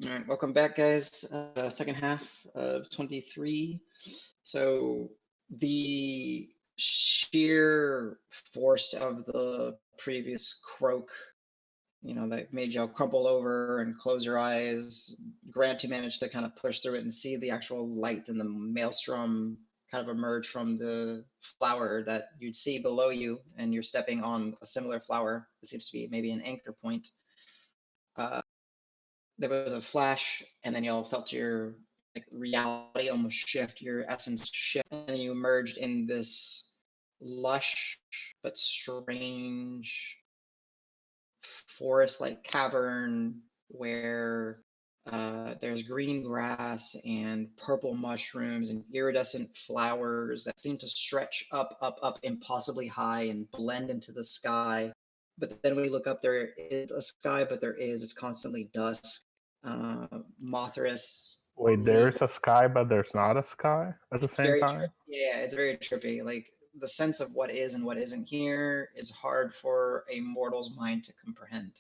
All right, welcome back, guys. Second half of 23. So the sheer force of the previous croak, that made y'all crumple over and close your eyes. Grant, you managed to kind of push through it and see the actual light and the maelstrom kind of emerge from the flower that you'd see below you, and you're stepping on a similar flower. It seems to be maybe an anchor point. There was a flash, and then y'all felt your reality almost shift, your essence shift, and then you emerged in this lush but strange forest-like cavern where there's green grass and purple mushrooms and iridescent flowers that seem to stretch up impossibly high and blend into the sky. But then when you look up, there is a sky, but it's constantly dusk. Mothras. Wait, there's a sky, but there's not a sky at the same time? Yeah, it's very trippy. Like, the sense of what is and what isn't here is hard for a mortal's mind to comprehend.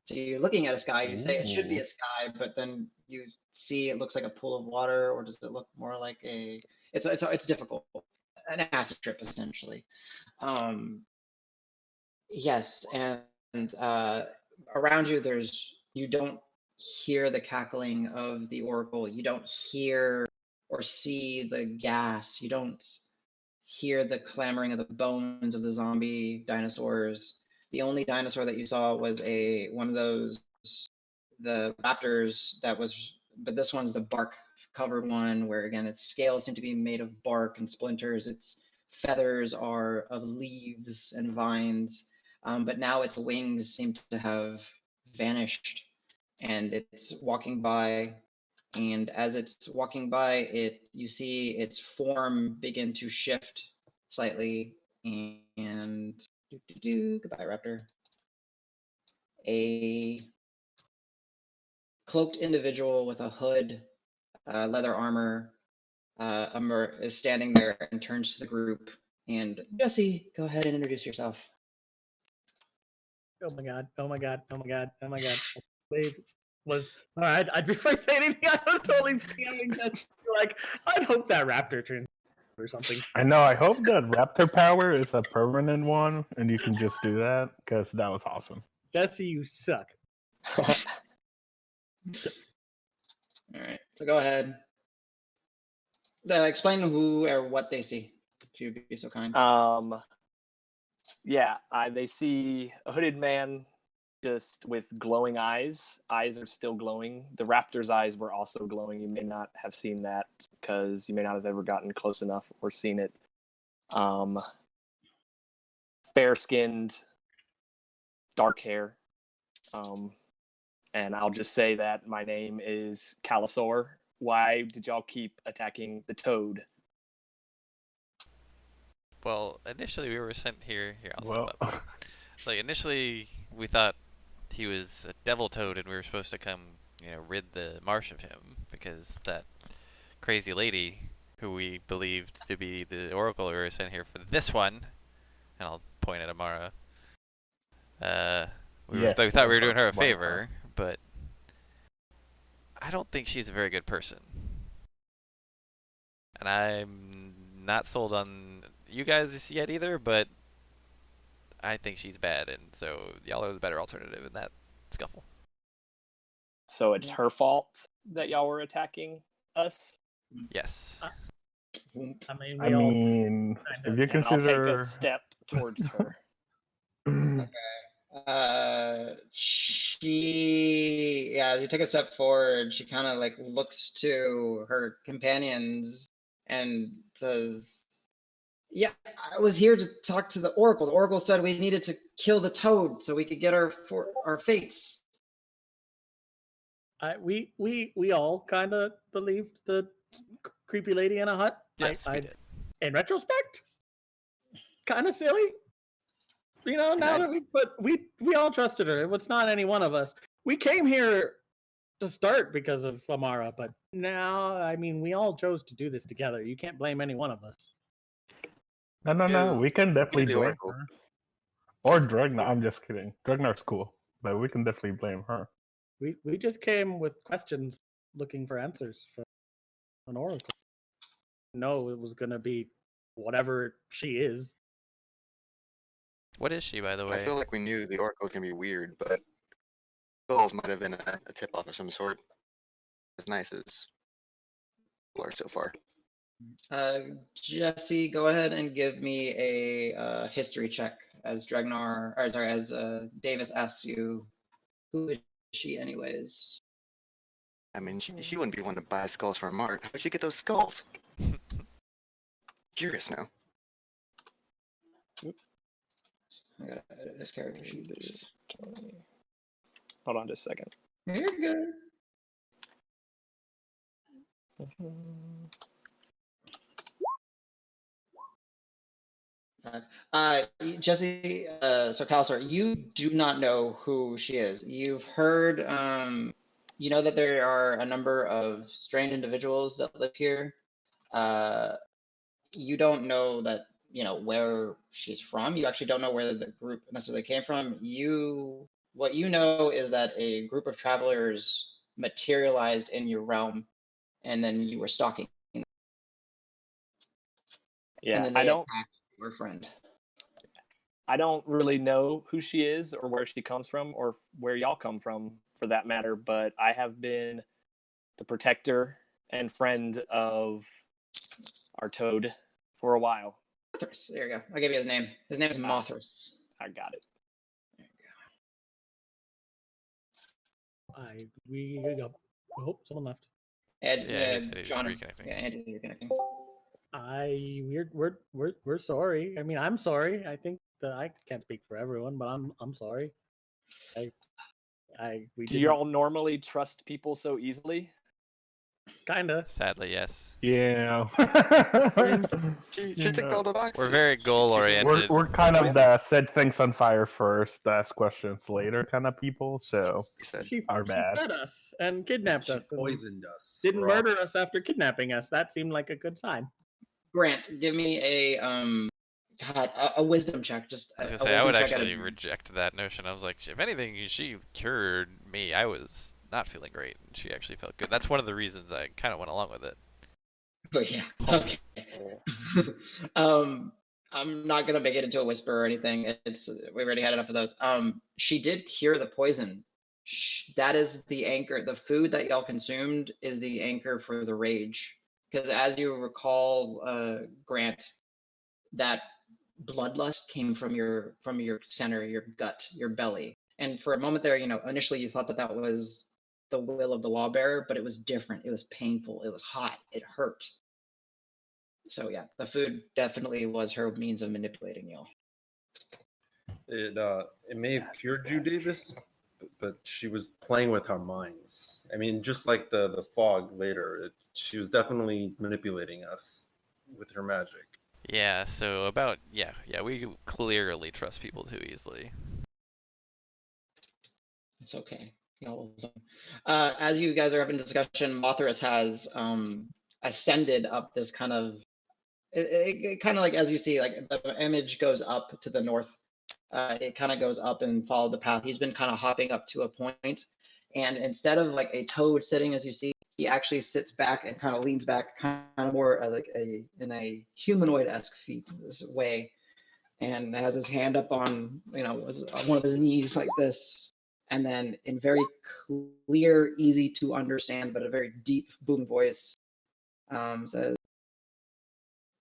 So you're looking at a sky, you say it should be a sky, but then you see it looks like a pool of water, or does it look more like a... It's difficult. An acid trip, essentially. Yes, and around you, you don't hear the cackling of the oracle. You don't hear or see the gas. You don't hear the clamoring of the bones of the zombie dinosaurs. The only dinosaur that you saw was one of those, the raptors but this one's the bark covered one, where again its scales seem to be made of bark and splinters. Its feathers are of leaves and vines, but now its wings seem to have vanished, and it's walking by. And as it's walking by, you see its form begin to shift slightly, and goodbye, Raptor. A cloaked individual with a hood, leather armor, is standing there and turns to the group. And Jesse, go ahead and introduce yourself. Oh my god! Oh my god! Oh my god! Oh my god! Wait, I'd before I say anything, I was totally scamming this. Like, I'd hope that raptor turns or something. I know. I hope that raptor power is a permanent one, and you can just do that, because that was awesome. Jesse, you suck. All right, so go ahead. Explain who or what they see, if you'd be so kind. Yeah, they see a hooded man just with glowing eyes. Eyes are still glowing. The raptor's eyes were also glowing. You may not have seen that because you may not have ever gotten close enough or seen it. Fair-skinned, dark hair. And I'll just say that my name is Calisor. Why did y'all keep attacking the toad? Well, initially we were sent here. Initially we thought he was a devil toad, and we were supposed to come, rid the marsh of him, because that crazy lady who we believed to be the oracle we were sent here for this one, and I'll point at Amara. We thought we were doing her a favor, but I don't think she's a very good person. And I'm not sold on you guys yet either, but I think she's bad, and so y'all are the better alternative in that scuffle. So it's her fault that y'all were attacking us? Yes. I mean, if you consider... I'll take a step towards her. Okay. You take a step forward. She kind of looks to her companions and says, "Yeah, I was here to talk to the oracle. The oracle said we needed to kill the toad so we could get our fates." We all kind of believed the creepy lady in a hut. Yes, we did. In retrospect, kind of silly. Now that we all trusted her. It was not any one of us. We came here to start because of Amara, but now, I mean, we all chose to do this together. You can't blame any one of us. No. We can definitely blame her. Or Dregnar. I'm just kidding. Dregnar's cool, but we can definitely blame her. We just came with questions, looking for answers from an oracle. No, it was gonna be whatever she is. What is she, by the I way? feel like we knew the Oracle was gonna be weird, but skulls might have been a tip off of some sort. As nice as people are so far. Jesse, go ahead and give me a history check as Dregnar, or sorry, as Davis asks you, who is she, anyways? I mean, she wouldn't be one to buy skulls from Marb. How'd she get those skulls? Curious now. I gotta edit this character sheet. 20. Hold on just a second. You're good. Jesse, so Calisor, you do not know who she is. You've heard, you know that there are a number of strange individuals that live here. You don't know that, you know, where she's from. You actually don't know where the group necessarily came from. What you know is that a group of travelers materialized in your realm, and then you were stalking them, and Yeah, then I they don't attacked your friend. I don't really know who she is or where she comes from or where y'all come from for that matter, but I have been the protector and friend of our toad for a while. Mothras. There you go. I'll give you his name. His name is Mothras. I got it. There you go. We hope someone left. Ed, Yeah, he said he's John is, reconnecting. yeah, Andy's reconnecting. We're sorry. I mean, I'm sorry. I think that I can't speak for everyone, but I'm sorry. Do y'all normally trust people so easily? Kinda. Sadly, yes. Yeah. She ticked all the boxes. We're very goal-oriented. We're kind of the set things on fire first, ask questions later kind of people, so He said, She Our bad. fed us and kidnapped She us. And poisoned us. didn't We're all- murder us after kidnapping us. That seemed like a good sign. Grant, give me a wisdom check. Just I was a gonna say, I would wisdom check actually out of- reject that notion. I was like, if anything, she cured me. I was not feeling great, and she actually felt good. That's one of the reasons I kind of went along with it. But yeah, okay. I'm not gonna make it into a whisper or anything. We've already had enough of those. She did cure the poison. That is the anchor. The food that y'all consumed is the anchor for the rage. Because as you recall, Grant, that bloodlust came from your center, your gut, your belly. And for a moment there, you know, initially you thought that was the will of the lawbearer, but it was different. It was painful. It was hot. It hurt. So yeah, the food definitely was her means of manipulating y'all. It may have cured you, Davis, but she was playing with our minds. I mean, just like the fog later, she was definitely manipulating us with her magic. Yeah, so we clearly trust people too easily. It's okay. Y'all will as you guys are having discussion, Mothras has ascended up this kind of it kind of like, as you see, like the image goes up to the north. It kind of goes up and follow the path. He's been kind of hopping up to a point, and instead of like a toad sitting, as you see, he actually sits back and kind of leans back, kind of more like in a humanoid-esque feat this way, and has his hand up on, you know, one of his knees like this, and then in very clear, easy to understand, but a very deep, booming voice, says,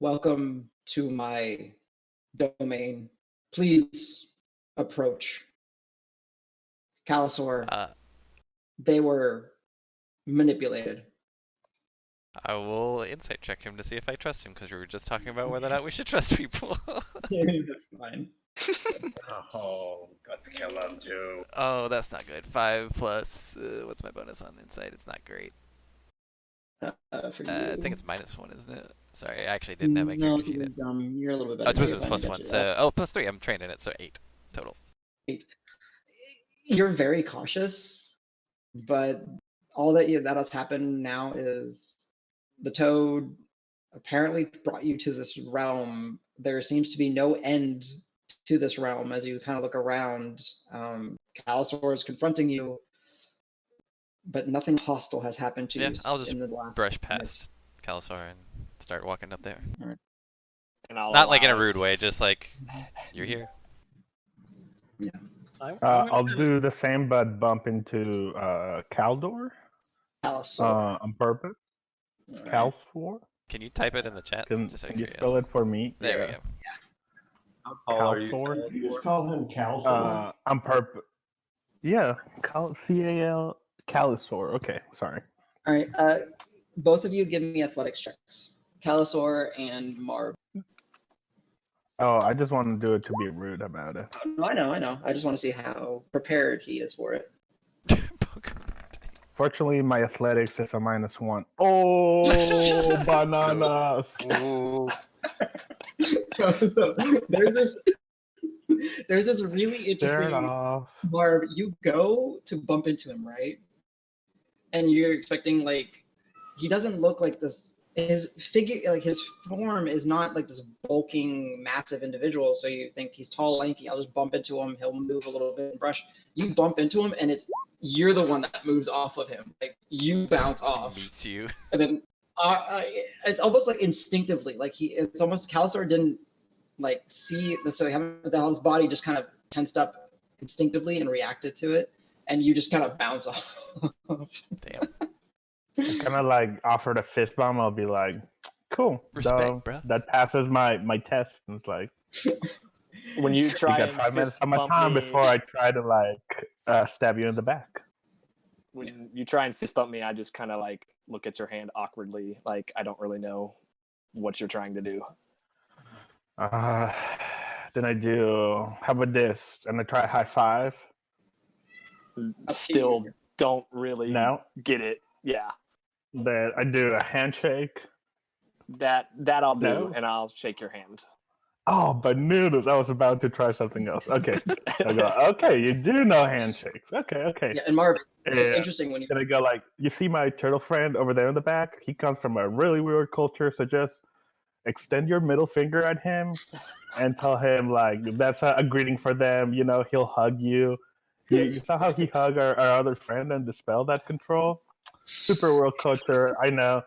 "Welcome to my domain. Please approach." Calisor, they were manipulated. I will insight check him to see if I trust him, because we were just talking about whether or not we should trust people. That's fine. Oh, got to kill him too. Oh, that's not good. 5 plus, what's my bonus on insight? It's not great. For you. I think it's -1, isn't it? Sorry, I actually didn't have my No, character sheet. you're a little bit better. Oh, it's wisdom You're plus fine, I 1. got you. So, +3. I'm trained in it, so 8 total. 8. You're very cautious, but all that has happened now is the toad apparently brought you to this realm. There seems to be no end to this realm as you kind of look around. Calisor is confronting you. but nothing hostile has happened to Yeah, you I'll just in the last brush minutes. past Calisor and start walking up there. And I'll Not like in a allow rude it. way, just like you're here. I'm gonna I'll kinda- do the same, but bump into Caldor Calisor. on purpose. All right. Calisor. Can you type it in the chat? Can Just out of you curiosity. spell it for me? There we Yeah. go. How tall are you? Calisor. You just call him Calisor. On purpose. Yeah, C-A-L Calisor. Okay, sorry. All right. Both of you give me athletics checks. Calisor and Marb. Oh, I just want to do it to be rude about it. No, I know. I just want to see how prepared he is for it. Fortunately, my athletics is a -1. Oh, bananas! Ooh, so there's this really Turn interesting off. Marb. You go to bump into him, right? And you're expecting like he doesn't look like this. His figure, like his form, is not like this bulking, massive individual. So you think he's tall, lanky. I'll just bump into him. He'll move a little bit and brush. You bump into him, and you're the one that moves off of him. Like you bounce off, Meets you. and then it's almost like instinctively. Like it's almost Calisor didn't like see the so his body just kind of tensed up instinctively and reacted to it, and you just kind of bounce off. Damn. Kind of like offered a fist bump. I'll be like, "Cool, Respect, bro. That passes my test." And it's like, When you you try got and 5 minutes fist on my bump time me, before I try to like stab you in the back. when you try and fist bump me, I just kind of like look at your hand awkwardly, like I don't really know what you're trying to do. Then I do. How about this? And I try high five. Still don't really No. get it. Yeah, Then I do a handshake. that I'll do, No. and I'll shake your hand. Oh, but noodles! I was about to try something else. Okay, I go. Okay, you do know handshakes. Okay. Yeah, and Marb, it's Yeah. interesting when you Then I go like, you see my turtle friend over there in the back? He comes from a really weird culture, so just extend your middle finger at him and tell him like that's a greeting for them. You know, he'll hug you. You saw how he hugged our other friend and dispel that control. Super world culture. I know.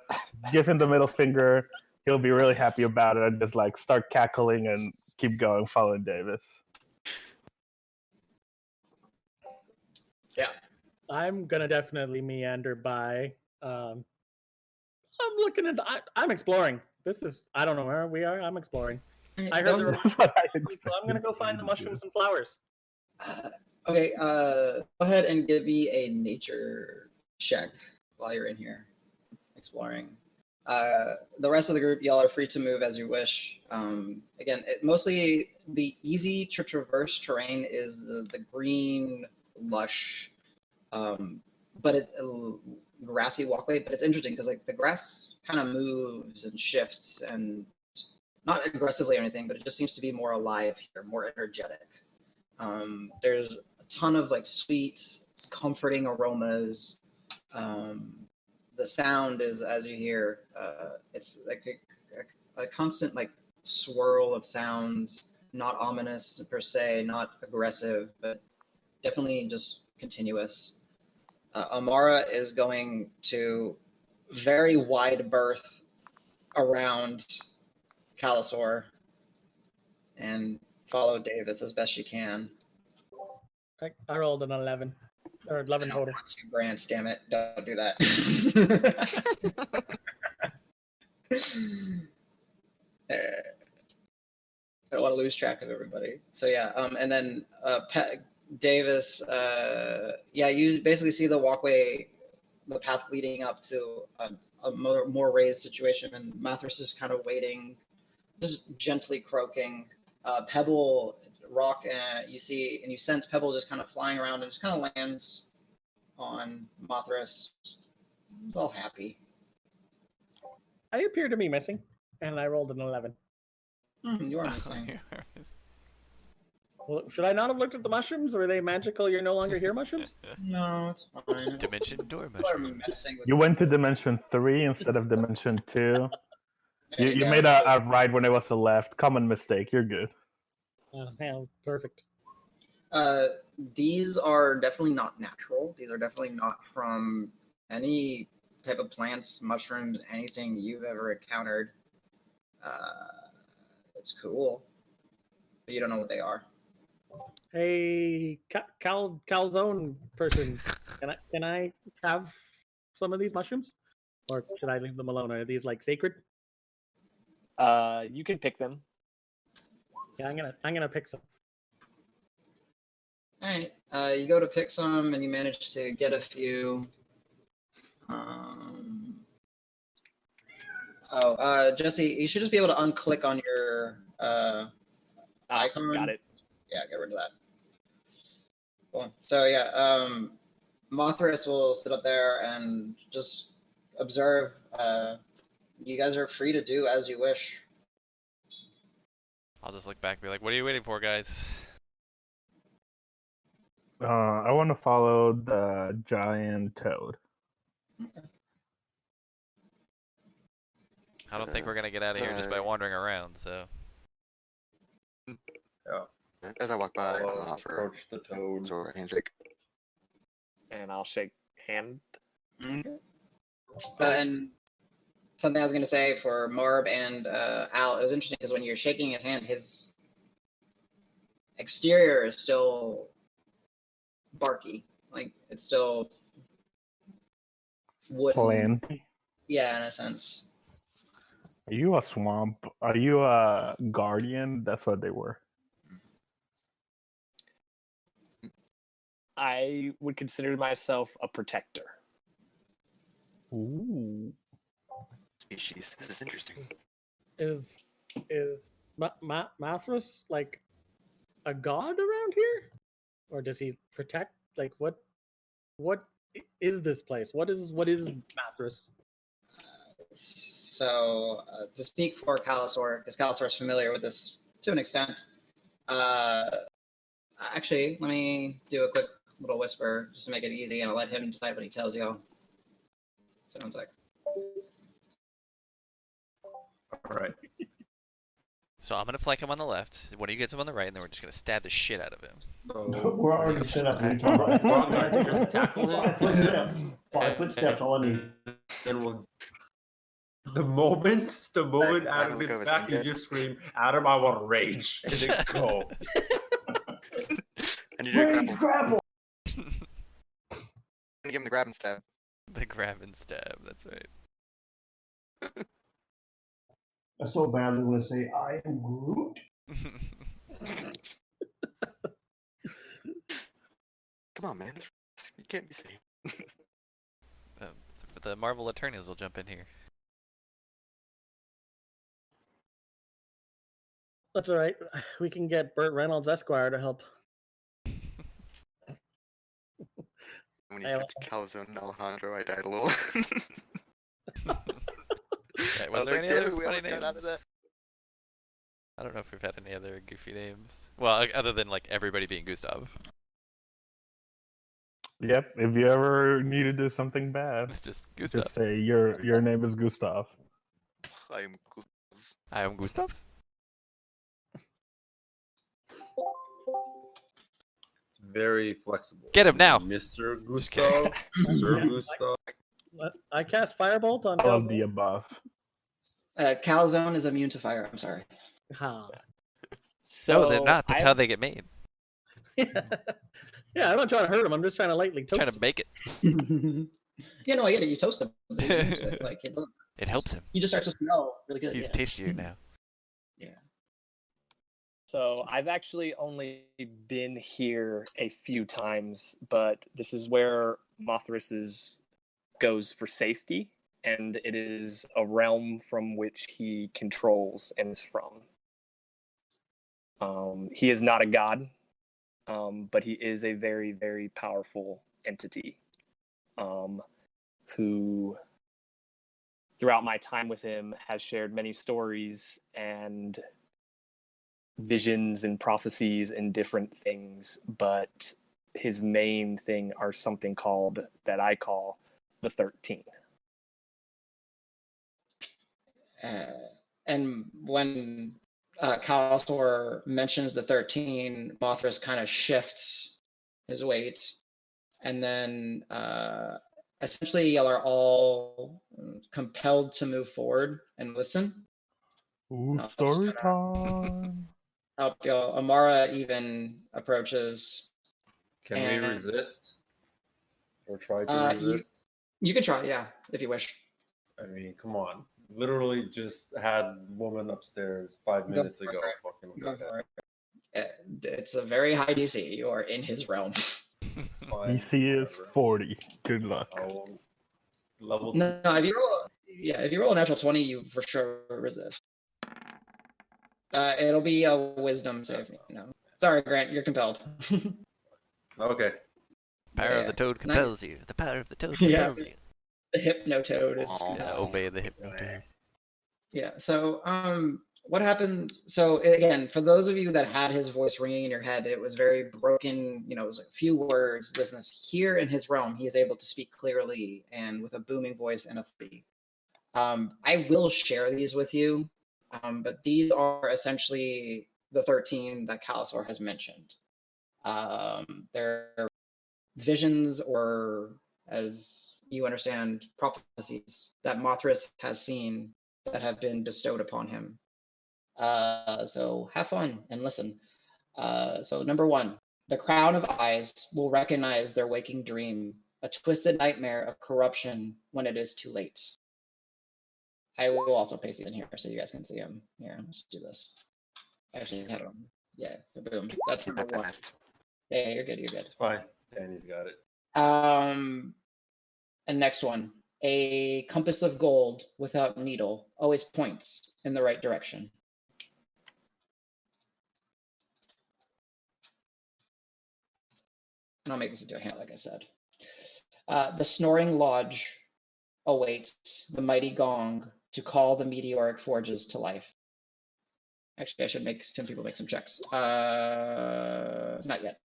Give him the middle finger. He'll be really happy about it and just like start cackling and keep going, following Davis. I'm gonna definitely meander by. I'm looking at. I'm exploring. I don't know where we are. I'm exploring. I heard there were, That's what I so I'm gonna go find the mushrooms and flowers. Okay, go ahead and give me a nature check while you're in here exploring. The rest of the group, y'all are free to move as you wish. Again, mostly the easy to traverse terrain is the green, lush, but grassy walkway. But it's interesting because like the grass kind of moves and shifts, and not aggressively or anything, but it just seems to be more alive here, more energetic. There's a ton of like sweet, comforting aromas. The sound is, as you hear, it's like a constant like swirl of sounds, not ominous per se, not aggressive, but definitely just continuous. Amara is going to very wide berth around Calisor and follow Davis as best she can. I rolled an 11 or 11 I don't total. want to, Grants, damn it. Don't do that. I don't want to lose track of everybody. So yeah, and then Davis, yeah, you basically see the walkway, the path leading up to a more raised situation, and Mathras is kind of waiting, just gently croaking. Pebble, Roque, you see, and you sense Pebble just kind of flying around and just kind of lands on Mathras. He's all happy. I appear to be missing, and I rolled an 11. You are missing. Well, should I not have looked at the mushrooms? Were they magical? You're no longer here, mushrooms? No, it's fine. Dimension door People are mushrooms. messing with You went to dimension 3 instead of dimension 2. There You go. made a right when it was a left. Common mistake. You're good. Yeah, perfect. These are definitely not natural. These are definitely not from any type of plants, mushrooms, anything you've ever encountered. It's cool, but you don't know what they are. Hey, calzone person, can I have some of these mushrooms, or should I leave them alone? Are these like sacred? You can pick them. Yeah, I'm gonna pick some. All right, you go to pick some, and you manage to get a few. Jesse, you should just be able to unclick on your icon. Got it. Yeah, get rid of that. Cool. So yeah, Mothras will sit up there and just observe. You guys are free to do as you wish. I'll just look back and be like, what are you waiting for, guys? I want to follow the giant toad. Okay. I don't think we're going to get out of here just by wandering around, so. Yeah. As I walk by, I'll I'll offer approach the toad. a handshake. And I'll shake hand. Okay. And something I was going to say for Marb and Al, it was interesting because when you're shaking his hand, his exterior is still barky. Like, it's still wooden. Planty. Yeah, in a sense. Are you a swamp? Are you a guardian? That's what they were. I would consider myself a protector. Ooh. Species. This is interesting. Is Mathras like a god around here, or does he protect? Like what is this place? What is Mathras? So to speak for Calisor, because Calisor is familiar with this to an extent. Actually, let me do a quick little whisper just to make it easy, and I'll let him decide what he tells you. So 1 sec. All right. So I'm going to flank him on the left. One of you gets him on the right, and then we're just going to stab the shit out of him. So We're already set up. We're going to just tackle him. 5 footsteps, all I need. Then we'll. The moment I Adam look gets over back, you Sanjay. just scream, "Adam, I want to rage!" and then go. And you do a Rage grapple. grapple! And give him the grab and stab. The grab and stab, that's right. I so badly want to say, I am Groot. Come on, man. You can't be safe. So the Marvel Attorneys will jump in here. That's all right. We can get Burt Reynolds Esquire to help. When you touched Calzone and Alejandro, I died a little. Okay, was there any other funny names? I don't know if we've had any other goofy names. Well, other than like everybody being Gustav. Yep. If you ever need to do something bad, It's just Gustav. just say your name is Gustav. I am cool. I am Gustav. It's very flexible. Get him now. Mr. Gustav. Sir Yeah. Gustav. I cast Firebolt on. All of the above. Calzone is immune to fire. I'm sorry. Huh. So No, they're not. That's how they get made. Yeah, I'm not trying to hurt him. I'm just trying to lightly toast Trying to make it. Yeah, no, I get it. You toast him. But you're into it. Like, It helps him. he just starts to smell really good. He's yeah. tastier now. Yeah. So I've actually only been here a few times, but this is where Mothras goes for safety, and it is a realm from which he controls and is from. He is not a god, but he is a very, very powerful entity who, throughout my time with him, has shared many stories and visions and prophecies and different things, but his main thing are something that I call the 13. And when Calisor mentions the 13, Mothras kind of shifts his weight, and then essentially y'all are all compelled to move forward and listen. Ooh, No, story time. Help y'all. Amara even approaches. Can we And, resist? Or try to resist? You can try, yeah, if you wish. I mean, come on. Literally just had woman upstairs 5 minutes for ago. it. Fucking Go go ahead. for it. It's a very high DC. You are in his realm. Fine, DC is whatever. 40. Good luck. I'll level No, if you roll a natural 20, you for sure resist. It'll be a wisdom save. Sorry, Grant, you're compelled. Okay. Power of Yeah. the toad Not- compels you. The power of the toad Yeah. compels you. The hypnotoad is. Aw. Yeah, obey the hypnotoad. Yeah. So, what happened? So again, for those of you that had his voice ringing in your head, it was very broken. It was a few words. Listen, here in his realm, he is able to speak clearly and with a booming voice and authority. I will share these with you, but these are essentially the 13 that Calisor has mentioned. They're visions, or as you understand, prophecies that Mothras has seen that have been bestowed upon him. So have fun and listen. So number 1, the crown of eyes will recognize their waking dream, a twisted nightmare of corruption when it is too late. I will also paste these in here so you guys can see them. Here, let's do this. I actually have them. Yeah, so boom. That's Keep number that 1. fast. Yeah, you're good. You're good. It's fine. Danny's got it. And next one, a compass of gold without needle always points in the right direction. And I'll make this into a hand, like I said. The snoring lodge awaits the mighty gong to call the meteoric forges to life. Actually, I should make some people make some checks. Not yet.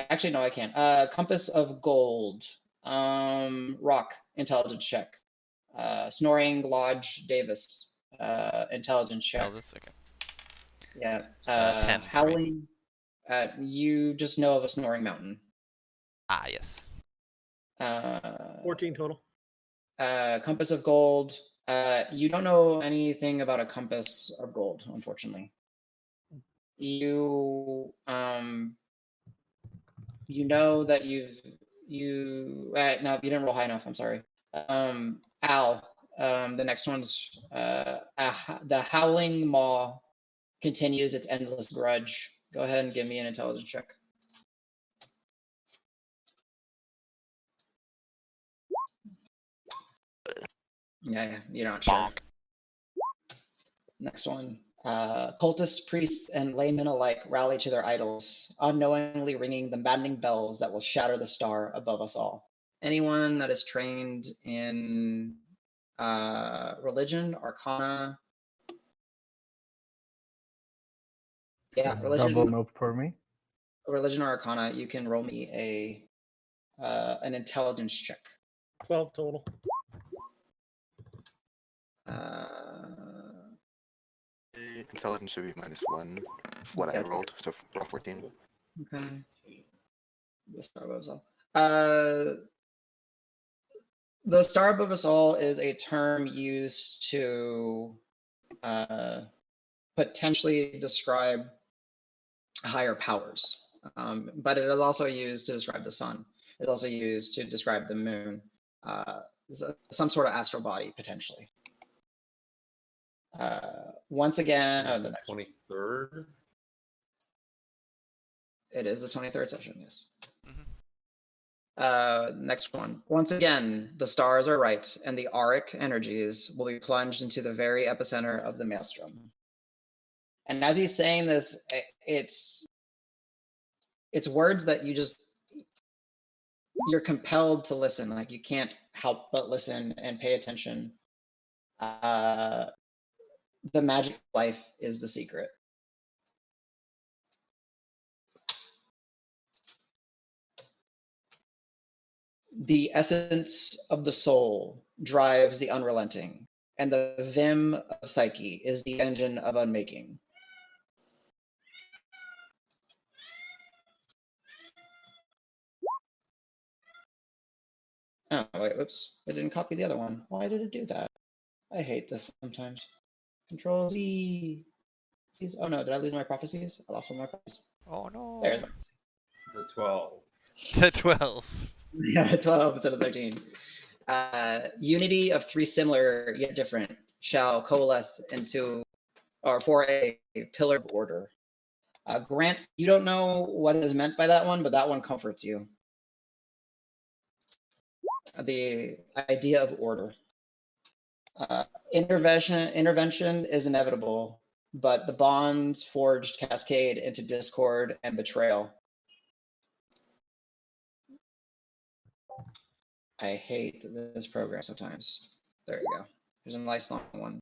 Actually, no, I can't. Compass of gold. Roque, intelligence check. Snoring Lodge Davis, intelligence check. Intelligence? Okay. Yeah. 10 for me. Howling. You just know of a snoring mountain. Ah, yes. 14 total. Compass of gold. You don't know anything about a compass of gold, unfortunately. You know that no, you didn't roll high enough. I'm sorry. Al, the next one's the Howling Maw continues its endless grudge. Go ahead and give me an intelligence check. Yeah, you're not sure. Bonk. Next one. Cultists, priests, and laymen alike rally to their idols, unknowingly ringing the maddening bells that will shatter the star above us all. Anyone that is trained in religion, arcana. Yeah, Double nope for me. religion or arcana, you can roll me an intelligence check. 12 total. Intelligence should be -1. What I Okay. rolled, so 14. Okay. The star above us all. The star above us all is a term used to potentially describe higher powers, but it is also used to describe the sun. It's also used to describe the moon, some sort of astral body potentially. Once again, Is the the next 23rd? It is the 23rd session, yes. Mhm. Next one. Once again, the stars are right, and the auric energies will be plunged into the very epicenter of the maelstrom. And as he's saying this, it's words that you're compelled to listen. Like you can't help but listen and pay attention. The magic of life is the secret. The essence of the soul drives the unrelenting, and the vim of psyche is the engine of unmaking. Oh, wait, oops. I didn't copy the other one. Why did it do that? I hate this sometimes. Control Z. Oh no, did I lose my prophecies? I lost one of my prophecies. Oh no. There's my prophecy. The 12. The 12. Yeah, 12 instead of 13. Unity of three similar yet different shall coalesce into, or for a pillar of order. Grant, you don't know what is meant by that one, but that one comforts you. The idea of order. Intervention is inevitable, but the bonds forged cascade into discord and betrayal. I hate this program sometimes. There you go. There's a nice long one.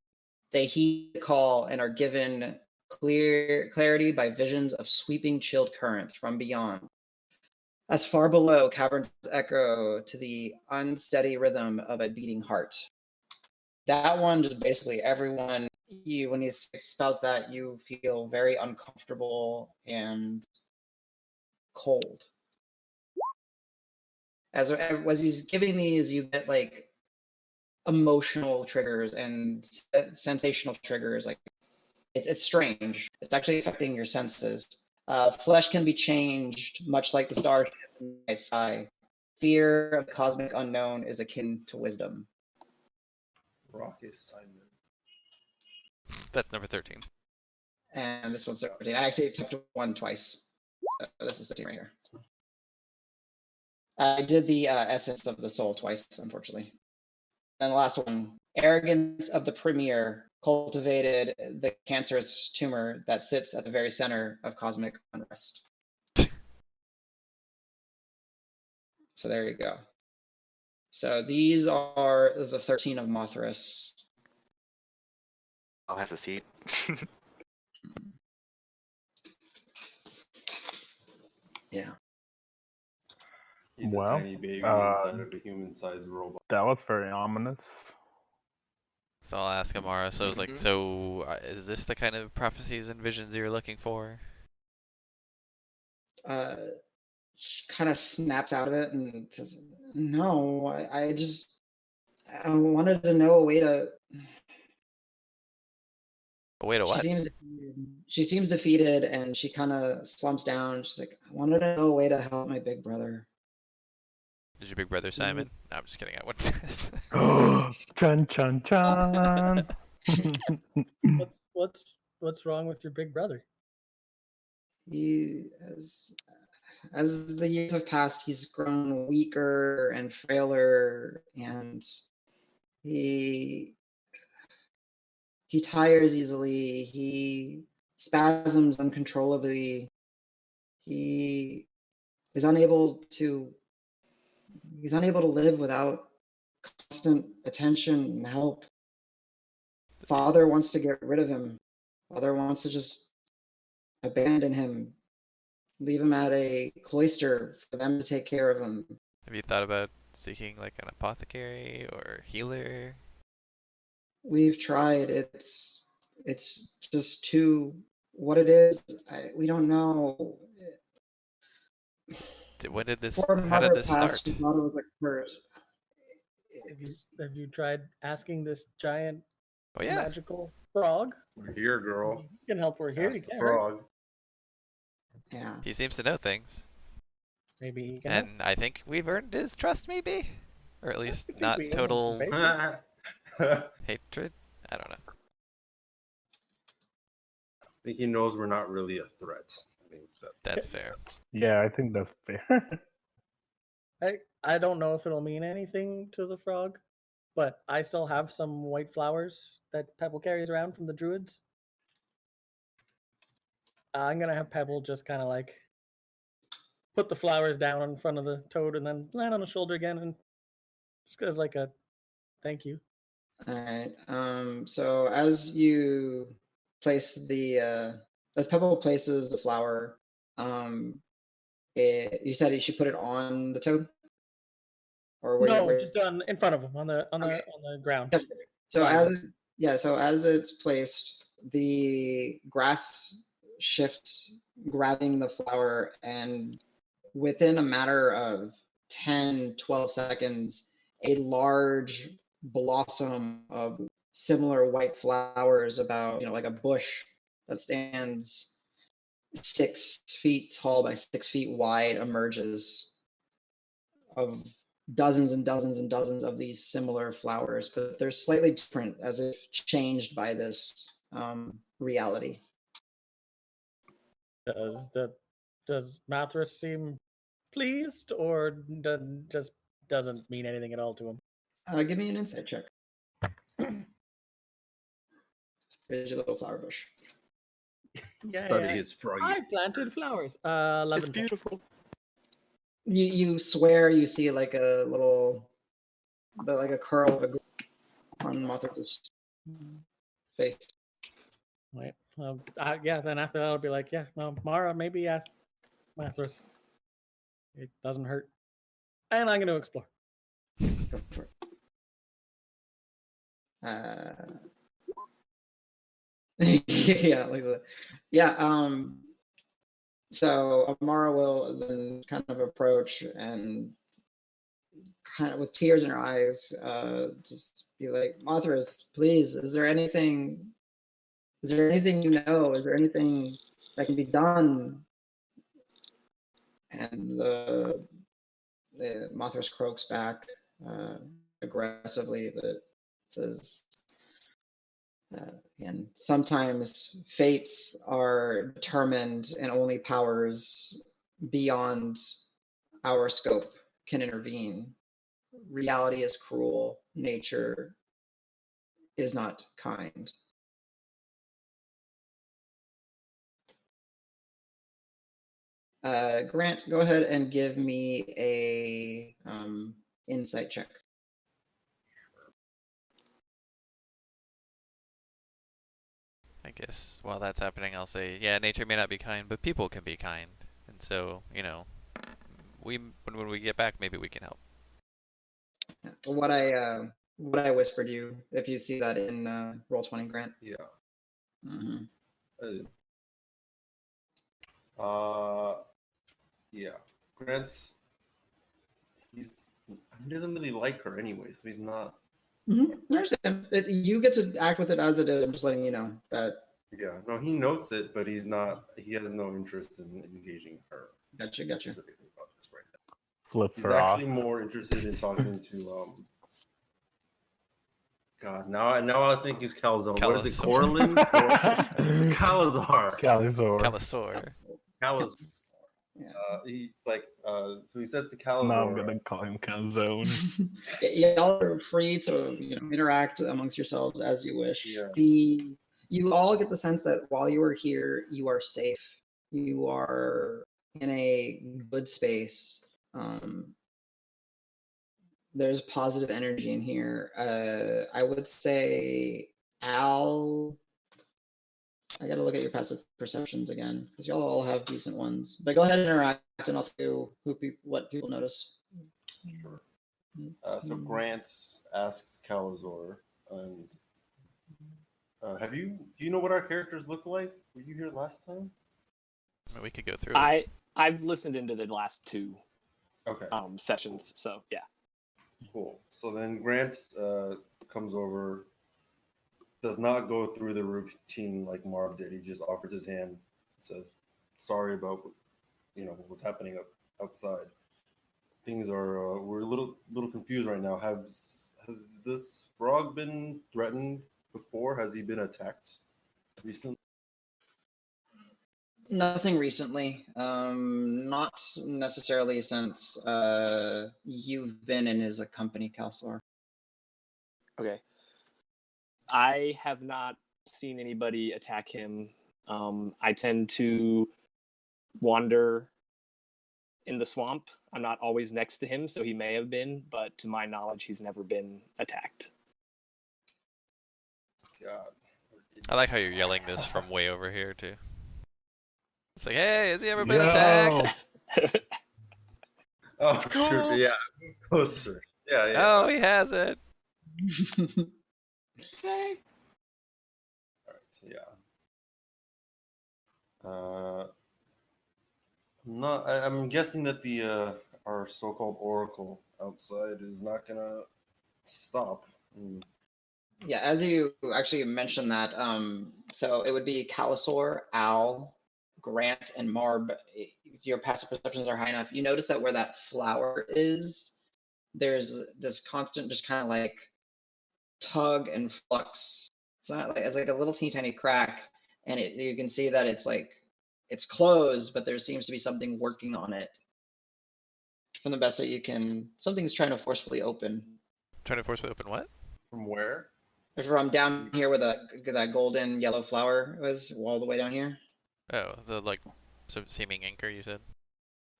They heed the call and are given clarity by visions of sweeping chilled currents from beyond. As far below, caverns echo to the unsteady rhythm of a beating heart. That one, just basically everyone, when he spells that, you feel very uncomfortable and cold. As he's giving these, you get like emotional triggers and sensational triggers. Like it's strange. It's actually affecting your senses. Flesh can be changed, much like the stars in the sky. Fear of the cosmic unknown is akin to wisdom. Roque is Simon. That's number 13. And this one's 13. I actually took one twice. So this is 13 right here. I did the essence of the soul twice, unfortunately. And the last one, arrogance of the premier cultivated the cancerous tumor that sits at the very center of cosmic unrest. So there you go. So these are the 13 of Mothras. I'll have a seat. Yeah. He's Well, a tiny baby inside of a human-sized robot. That was very ominous. So I'll ask Amara. So I was like, is this the kind of prophecies and visions you're looking for? She kind of snaps out of it and says, "No, I wanted to know a way to." Wait, a what? She seems defeated, and she kind of slumps down. She's like, "I wanted to know a way to help my big brother." Is your big brother Simon? No, I'm just kidding. I wouldn't. Chun chun chun. What's wrong with your big brother? He as the years have passed, he's grown weaker and frailer, and he tires easily. He spasms uncontrollably. He is unable to live without constant attention and help. Father wants to get rid of him. Father wants to just abandon him, leave him at a cloister for them to take care of him. Have you thought about seeking like an apothecary or healer? We've tried. It's just too. What it is, we don't know. When did this? Before How did Mother this passed, start? she thought it was a curse. Have you tried asking this giant Oh yeah. magical frog? We're here, girl. You can help her here. Ask You the can't hurt. frog. Yeah. He seems to know things, Maybe he can help. and I think we've earned his trust, maybe, or at least think not we almost total debated. I hatred. I don't know. think he knows we're not really a threat. I think That's fair. Yeah, I think that's fair. I don't know if it'll mean anything to the frog, but I still have some white flowers that Pebble carries around from the Druids. I'm gonna have Pebble just kind of like put the flowers down in front of the toad and then land on the shoulder again, and just as like a thank you. All right. So as you place as Pebble places the flower, you said you should put it on the toad, or No, just in front of him on the Okay. on the ground. Yep. So Fine. so as it's placed, the grass shifts, grabbing the flower, and within a matter of 10, 12 seconds, a large blossom of similar white flowers, about like a bush that stands 6 feet tall by 6 feet wide, emerges of dozens and dozens and dozens of these similar flowers, but they're slightly different, as if changed by this reality. Does Mathras seem pleased, or just doesn't mean anything at all to him? Give me an insight check. There's your little flower bush. Study his froggy. I planted flowers. 11. It's beautiful. You swear you see like a little, like a curl of a on Mothras' face. Wait. Then after that, I'll be like, yeah, well, Mara, maybe ask Mathras. It doesn't hurt. And I'm going to explore. Go for it. Yeah, like that. Yeah. So Amara will then kind of approach and kind of with tears in her eyes, just be like, Mothras, please, is there anything you know? Is there anything that can be done? And the Mothras croaks back aggressively, but it says, and sometimes fates are determined and only powers beyond our scope can intervene. Reality is cruel. Nature is not kind. Grant, go ahead and give me a insight check. I guess while that's happening, I'll say, yeah, nature may not be kind, but people can be kind. And so, when we get back, maybe we can help. What I whispered you, if you see that in Roll20, Grant. Yeah. Mm-hmm. Yeah. Grant's he doesn't really like her anyway, so he's not. Mm-hmm. I understand. You get to act with it as it is. I'm just letting you know that. Yeah, no, he notes it, but he's not. He has no interest in engaging her. Gotcha. Specifically about this right now. Flip He's her off. actually more interested in talking to. God, now I think he's Calzone. What is it, Corlin? Calisor. Calisor. Yeah. He's like, so he says to Calisor. No, I'm gonna call him Calzone. Y'all are free to interact amongst yourselves as you wish. Yeah. You all get the sense that while you are here, you are safe. You are in a good space. There's positive energy in here. I would say, Al, I gotta look at your passive perceptions again, because y'all all have decent ones. But go ahead and interact, and I'll tell you what people notice. Sure. So Grant asks Calisor, and do you know what our characters look like? Were you here last time? I mean, we could go through. I've listened into the last 2 sessions, so yeah. Cool. So then Grant comes over, does not go through the routine like Marb did. He just offers his hand, says, "Sorry about what was happening outside. Things are we're a little confused right now. Has this frog been threatened before? Has he been attacked recently?" Nothing recently. Not necessarily since you've been in his company, Calisor. Okay. I have not seen anybody attack him. I tend to wander in the swamp. I'm not always next to him, so he may have been, but to my knowledge, he's never been attacked. God. I like how you're yelling this from way over here, too. It's like, hey, has he ever been attacked? Oh, sure. Yeah. Closer. Yeah. Oh, he hasn't. All right. Yeah. I'm guessing that our so-called oracle outside is not gonna stop. Yeah, as you actually mentioned that, so it would be Calisor, Al, Grant, and Marb. Your passive perceptions are high enough. You notice that where that flower is, there's this constant, just kind of like tug and flux. It's not like it's like a little teeny tiny crack, and you can see that it's like it's closed, but there seems to be something working on it. From the best that you can, something's trying to forcefully open. Trying to forcefully open what? From where? From down here where that golden yellow flower was, all the way down here. Oh, the like seeming anchor you said.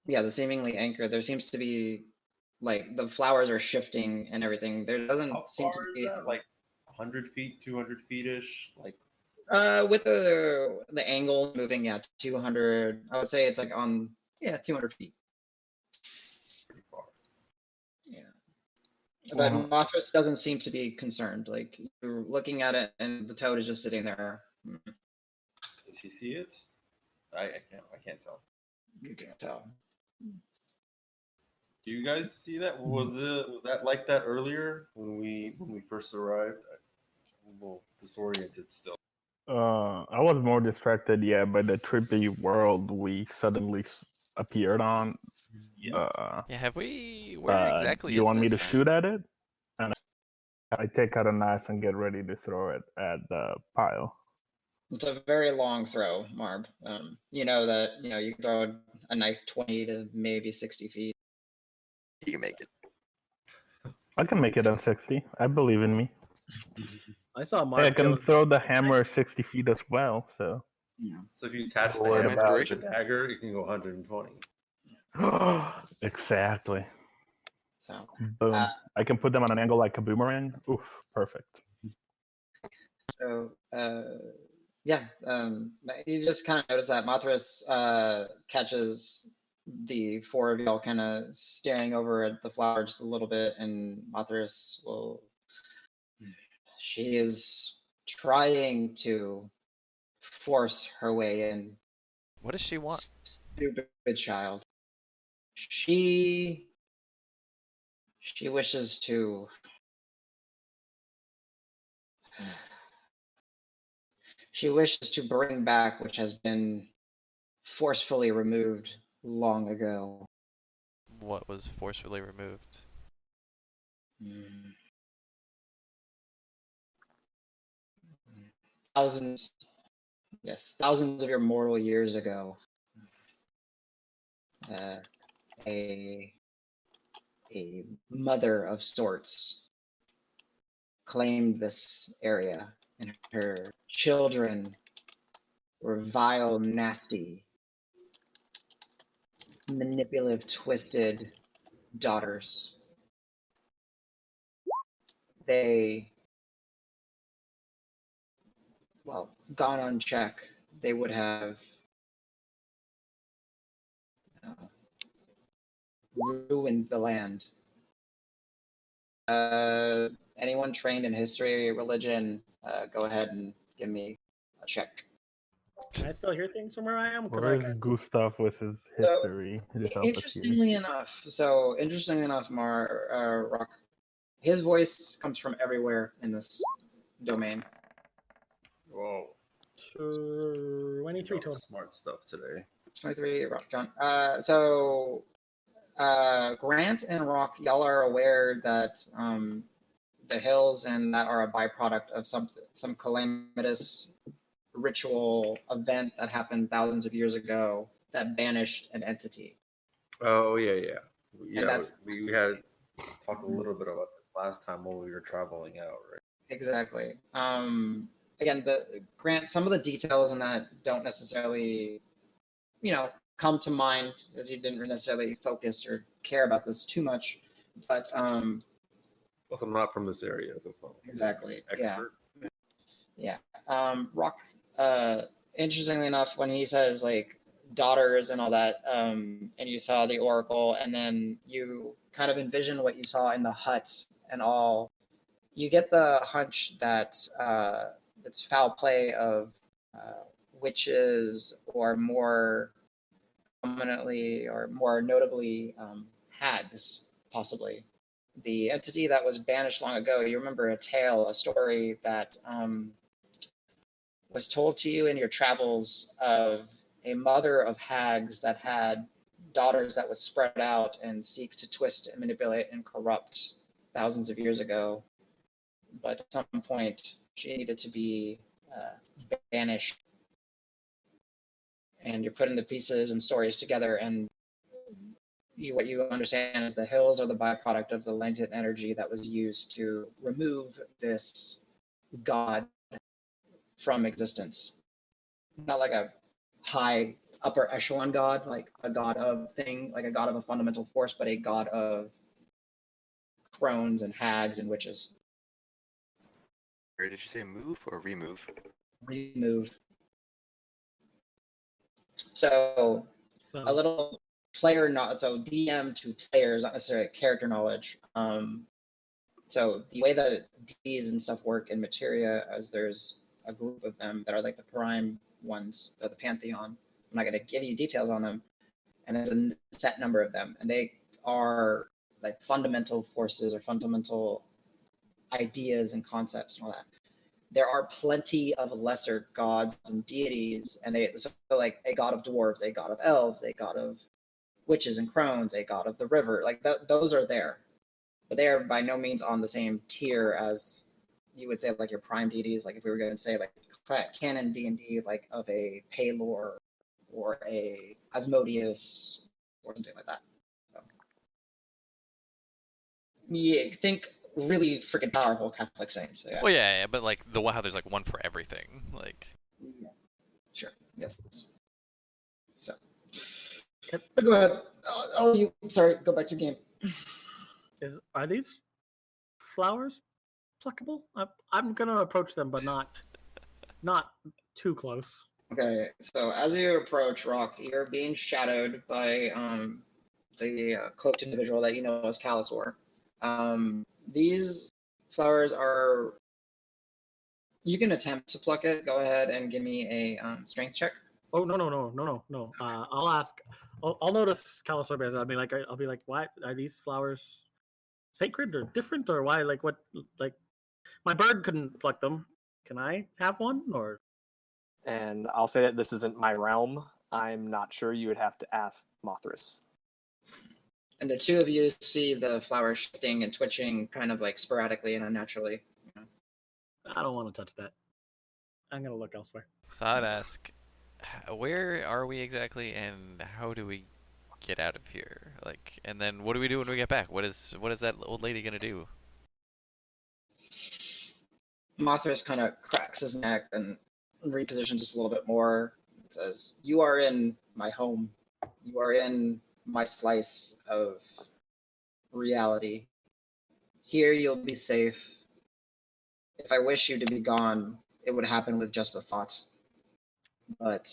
Yeah, the seemingly anchor. There seems to be like the flowers are shifting and everything. There doesn't How seem to far is be that? Like 100 feet, 200 feet ish? Like with the angle moving, yeah, 200. I would say it's like on 200 feet. pretty far. Yeah. But Mothras doesn't seem to be concerned. Like you're looking at it and the toad is just sitting there. Does he see it? I can't tell. You can't tell. Do you guys see that? Was that like that earlier when we first arrived? I'm a little disoriented still. I was more distracted, by the trippy world we suddenly appeared on. Yeah. Yeah, have we? Where exactly You is want me to this? shoot at it? And I take out a knife and get ready to throw it at the pile. It's a very long throw, Marb. You know that you can throw a knife 20 to maybe 60 feet. You can make it. I can make it on 60. I believe in me. I saw Hey, Mark. I can throw the hammer 60 feet as well, so. So if you attach the What hammer to about the dagger, it can go 120. Exactly. So Boom. I can put them on an angle like a boomerang. Oof, perfect. So you just kind of notice that Mothras catches the four of y'all kind of staring over at the flower just a little bit, and Mothras she is trying to force her way in. What does she want? Stupid child. She wishes to bring back which has been forcefully removed long ago. What was forcefully removed? Thousands of your mortal years ago, a mother of sorts claimed this area, and her children were vile, nasty, manipulative, twisted daughters. They, gone unchecked, they would have ruined the land. Anyone trained in history, religion, go ahead and give me a check. Can I still hear things from where I am? Where's Gustav with his history to help us here? Interestingly enough, Roque, his voice comes from everywhere in this domain. Whoa. 23 total. Smart stuff today. 23, Roque, John. Grant and Roque, y'all are aware that the hills and that are a byproduct of some calamitous ritual event that happened thousands of years ago that banished an entity. Oh yeah. We had talked a Mm-hmm. little bit about this last time when we were traveling out, right? Exactly. Again, Grant, some of the details in that don't necessarily, come to mind as you didn't necessarily focus or care about this too much. But Plus, I'm not from this area, so it's not exactly. expert. Yeah. Roque, interestingly enough, when he says like daughters and all that, and you saw the oracle, and then you kind of envision what you saw in the hut and all, you get the hunch that it's foul play of witches, or more prominently or more notably hags, possibly. the entity that was banished long ago. You remember a story that was told to you in your travels of a mother of hags that had daughters that would spread out and seek to twist and manipulate and corrupt thousands of years ago. But at some point, she needed to be banished. And you're putting the pieces and stories together, and what you understand is the hills are the byproduct of the latent energy that was used to remove this god from existence. Not like a high upper echelon god, like a god of thing, like a god of a fundamental force, but a god of crones and hags and witches. Or did you say move or remove? Remove. So a little player so DM to players, not necessarily character knowledge. So the way that Ds and stuff work in Materia is there's a group of them that are like the prime ones, they're the Pantheon. I'm not going to give you details on them. And there's a set number of them, and they are like fundamental forces or fundamental ideas and concepts and all that. There are plenty of lesser gods and deities, and so like a god of dwarves, a god of elves, a god of witches and crones, a god of the river. Like those are there, but they are by no means on the same tier as you would say like your prime deities. Like if we were going to say like canon D&D, like of a Palor or a Asmodeus or something like that. So, yeah, think really freaking powerful Catholic saints. Yeah. Well, yeah, but like how there's like one for everything, like. Yeah. Sure. Yes. So, go ahead. Sorry. Go back to the game. Are these flowers pluckable? I'm gonna approach them, but not too close. Okay. So as you approach Roque, you're being shadowed by the cloaked individual that you know as Calisor. These flowers are. You can attempt to pluck it. Go ahead and give me a strength check. Oh no. I'll ask. I'll notice Calisor bears. I mean, like I'll be like, why are these flowers sacred or different, or why? Like what? Like my bird couldn't pluck them. Can I have one? Or And I'll say that this isn't my realm. I'm not sure. You would have to ask Mothras. And the two of you see the flowers shifting and twitching kind of like sporadically and unnaturally. I don't want to touch that. I'm gonna look elsewhere. So I'd ask, where are we exactly, and how do we get out of here? Like, and then what do we do when we get back? What is that old lady gonna do? Mothras kind of cracks his neck and repositions just a little bit more. It says, "You are in my home. You are in my slice of reality. Here you'll be safe. If I wish you to be gone, it would happen with just a thought. But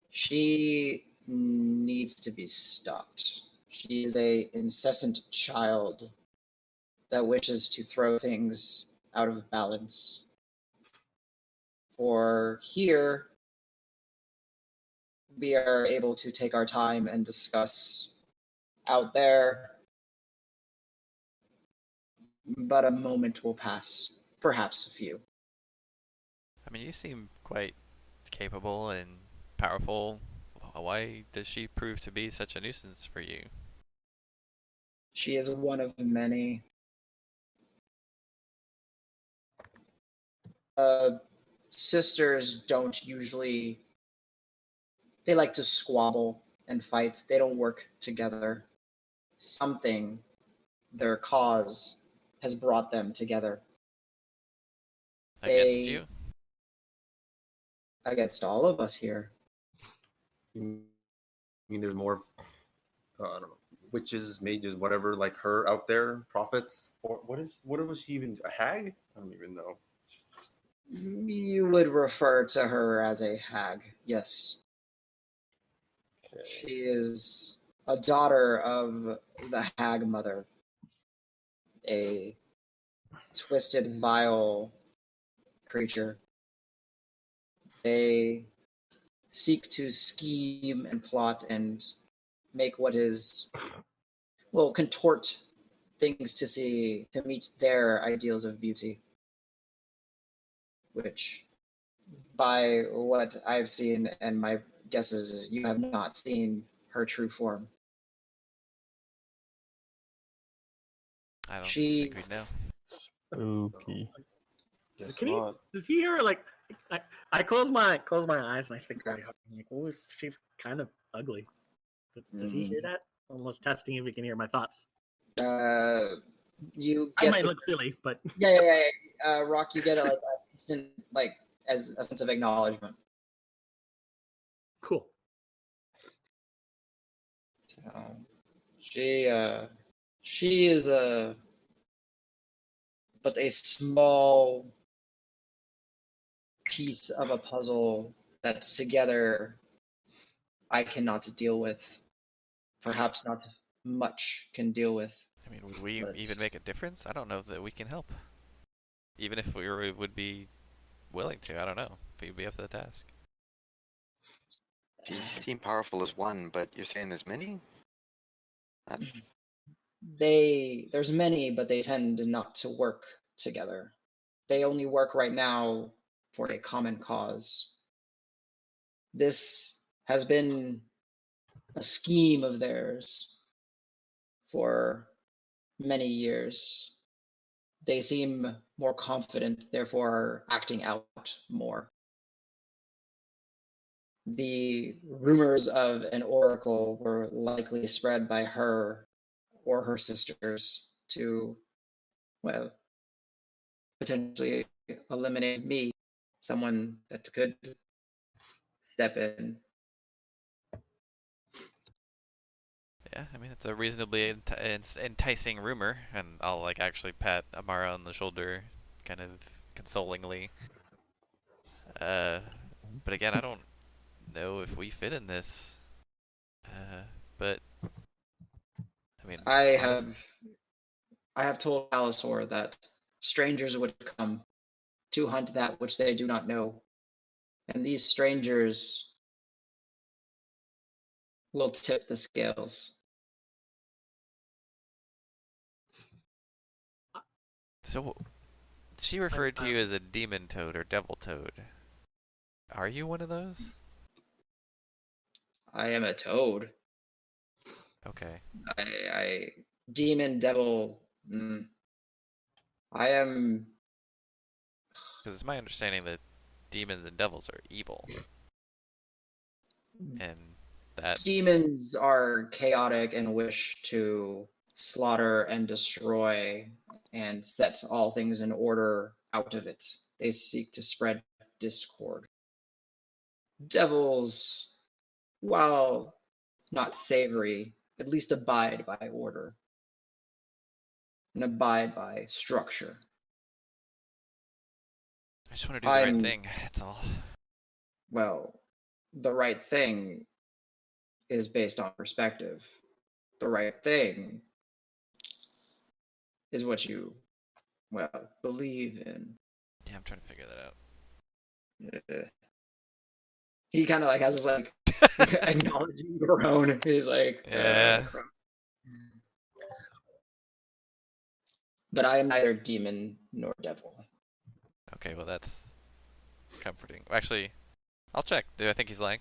she needs to be stopped. She is a incessant child that wishes to throw things out of balance. For here, we are able to take our time and discuss. Out there, but a moment will pass, perhaps a few." I mean, you seem quite capable and powerful. Why does she prove to be such a nuisance for you? She is one of many. Sisters don't usually. They like to squabble and fight. They don't work together. Something, their cause, has brought them together. Against you? Against all of us here. You mean there's more, I don't know, witches, mages, whatever, like her out there, prophets? Or what was she even, a hag? I don't even know. You would refer to her as a hag, yes. Okay. She is a daughter of the Hag Mother, a twisted, vile creature. They seek to scheme and plot and make what is will contort things to meet their ideals of beauty, which, by what I've seen and my guesses, is you have not seen her true form. I don't She- think we'd know. Spooky. Guess Can he? not. Does he hear like? I close my eyes and I think really hard. I'm like, oh, she's kind of ugly. Does he hear that? Almost testing if he can hear my thoughts. You I get might this- look silly, but yeah. Rock, you get a like an instant as a sense of acknowledgement. cool. So, she is but a small piece of a puzzle that together I cannot deal with. Perhaps not much can deal with. I mean, would we But- even make a difference? I don't know that we can help. Even if would be willing to, I don't know if we'd be up to the task. You seem powerful as one, but you're saying there's many? There's many, but they tend not to work together. They only work right now for a common cause. This has been a scheme of theirs for many years. They seem more confident, therefore are acting out more. The rumors of an oracle were likely spread by her or her sisters to, well, potentially eliminate me, someone that could step in. Yeah, I mean, it's a reasonably enticing rumor, and I'll like actually pat Amara on the shoulder, kind of consolingly. But again, I don't know if we fit in this. But I mean, I honest- have told Calisor that strangers would come to hunt that which they do not know, and these strangers will tip the scales. So she referred to you as a demon toad or devil toad. Are you one of those? I am a toad. Okay. I demon devil. I am. Because it's my understanding that demons and devils are evil. And that Demons are chaotic and wish to slaughter and destroy and set all things in order out of it. They seek to spread discord. Devils, while not savory, at least abide by order and abide by structure. I just want to do the right I'm- thing. That's all. Well, the right thing is based on perspective. The right thing is what you, well, believe in. Yeah, I'm trying to figure that out. He kind of like has this like acknowledging groan. He's like, Yeah. crap. But I am neither demon nor devil. Okay, well that's comforting. Actually, I'll check. Do I think he's lying?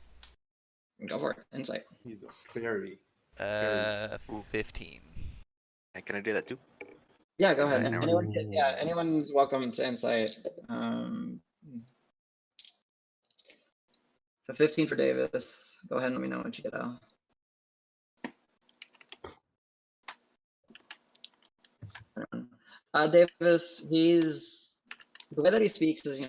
Go for it. Insight. He's a fairy. 15. Hey, can I do that too? Yeah, go ahead. Never. Anyone's welcome to insight. So 15 for Davis. Go ahead and let me know what you get out. Davis, the way that he speaks is,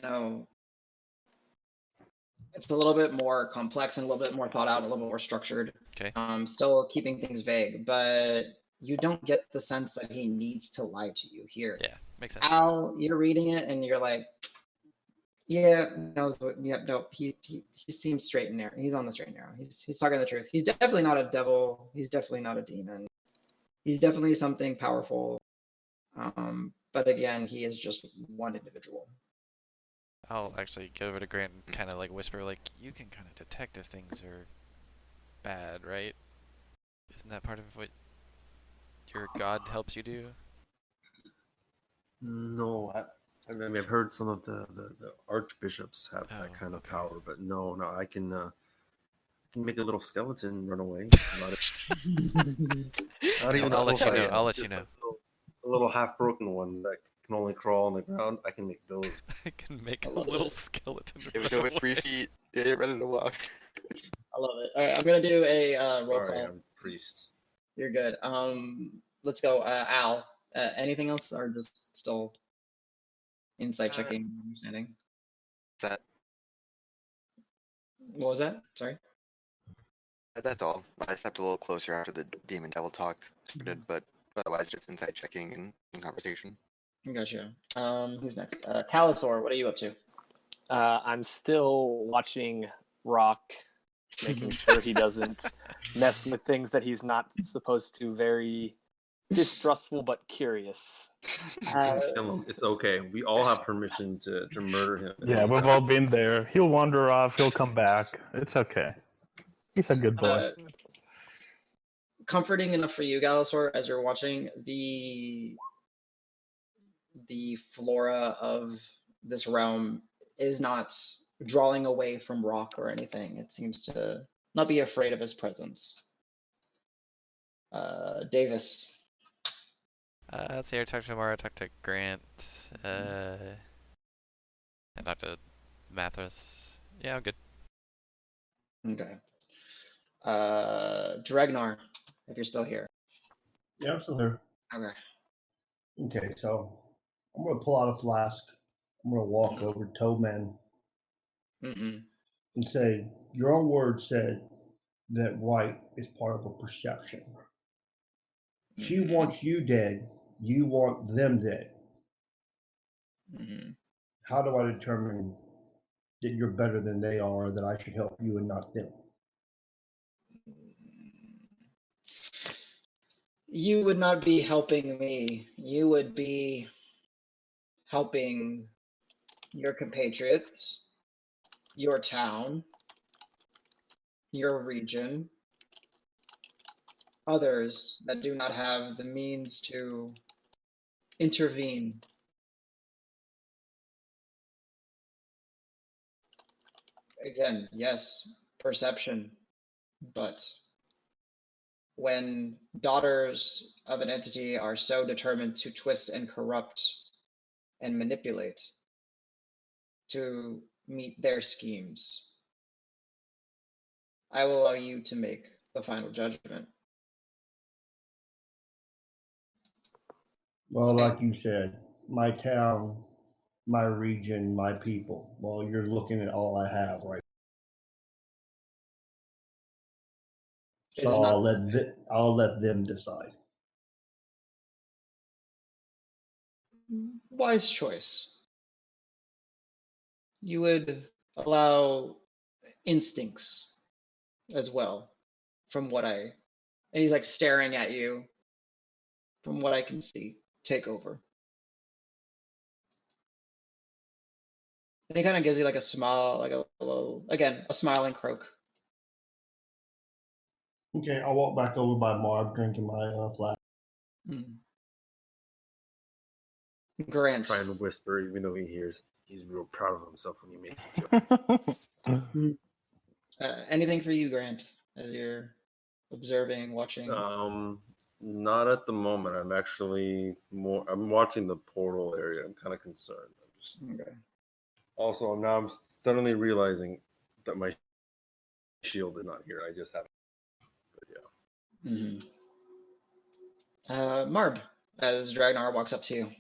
it's a little bit more complex and a little bit more thought out, a little bit more structured. Okay. Still keeping things vague, but you don't get the sense that he needs to lie to you here. Yeah, makes sense. Al, you're reading it and you're like, yeah, no, he seems straight and narrow. He's on the straight and narrow. He's talking the truth. He's definitely not a devil. He's definitely not a demon. He's definitely something powerful. But again, he is just one individual. I'll actually go over to Grant and kind of like whisper, like, you can kind of detect if things are bad, right? Isn't that part of what your god helps you do? No, I mean, I've heard some of the archbishops have that Oh, kind of okay. power, but no, I can make a little skeleton run away. Not even a I'll full let you know. size, I'll let you just know. like a little half broken one that can only crawl on the ground. I can make those. I can make I a love little it. skeleton. It was run over away. 3 feet. It ain't ready to walk. I love it. All right, I'm gonna do a roll Sorry, call. I'm priest. You're good. Let's go. Al. Anything else, or just still insight checking, understanding? That What was that? Sorry. that's all. I stepped a little closer after the demon devil talk started, but otherwise just inside checking and conversation. Gotcha. Who's next? Calisor, what are you up to? I'm still watching Roque, making sure he doesn't mess with things that he's not supposed to. Very distrustful but curious. You can kill him. It's okay. We all have permission to murder him. Yeah, we've all been there. He'll wander off. He'll come back. It's okay. He's a good boy. Comforting enough for you, Galisor, as you're watching the flora of this realm is not drawing away from Roque or anything. It seems to not be afraid of his presence. Davis. Let's see. I talked to Amara. I talked to Grant. I talked to Mathis. Yeah, I'm good. Okay. Dregnar, if you're still here. Yeah, I'm still here. Okay. Okay, so I'm gonna pull out a flask. I'm gonna walk over to Totem Mm-mm. and say, "Your own word said that right is part of a perception. She Mhm. wants you dead. You want them dead. Mhm. How do I determine that you're better than they are, that I should help you and not them?" You would not be helping me. You would be helping your compatriots, your town, your region, others that do not have the means to intervene. Again, yes, perception, but when daughters of an entity are so determined to twist and corrupt and manipulate to meet their schemes, I will allow you to make the final judgment. Well, like you said, my town, my region, my people. Well, you're looking at all I have, right? It So is not I'll let them decide. wise choice. You would allow instincts as well, from what and he's like staring at you, from what I can see, take over. And he kind of gives you like a smile, like a little, again, a smiling croak. Okay, I'll walk back over by Marb, drinking my flask. Grant. Try and whisper, even though he hears. He's real proud of himself when he makes a joke. Anything for you, Grant, as you're observing, watching? Not at the moment. I'm actually I'm watching the portal area. I'm kind of concerned. Okay. Also, now I'm suddenly realizing that my shield is not here. I just have. But yeah. Marb, as Dregnar walks up to you.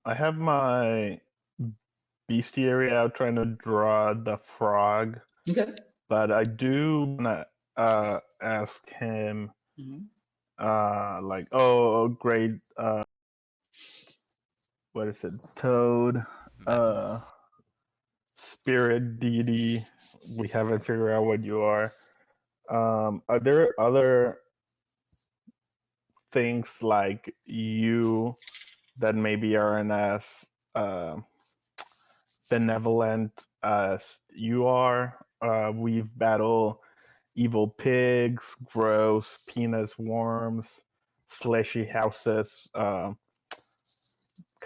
I have my bestiary out trying to draw the frog. Okay. But I do wanna ask him like, oh great, what is it? Toad, spirit deity. We haven't figured out what you are. Are there other things like you that maybe aren't as benevolent as you are? We've battled evil pigs, gross penis worms, fleshy houses. Kind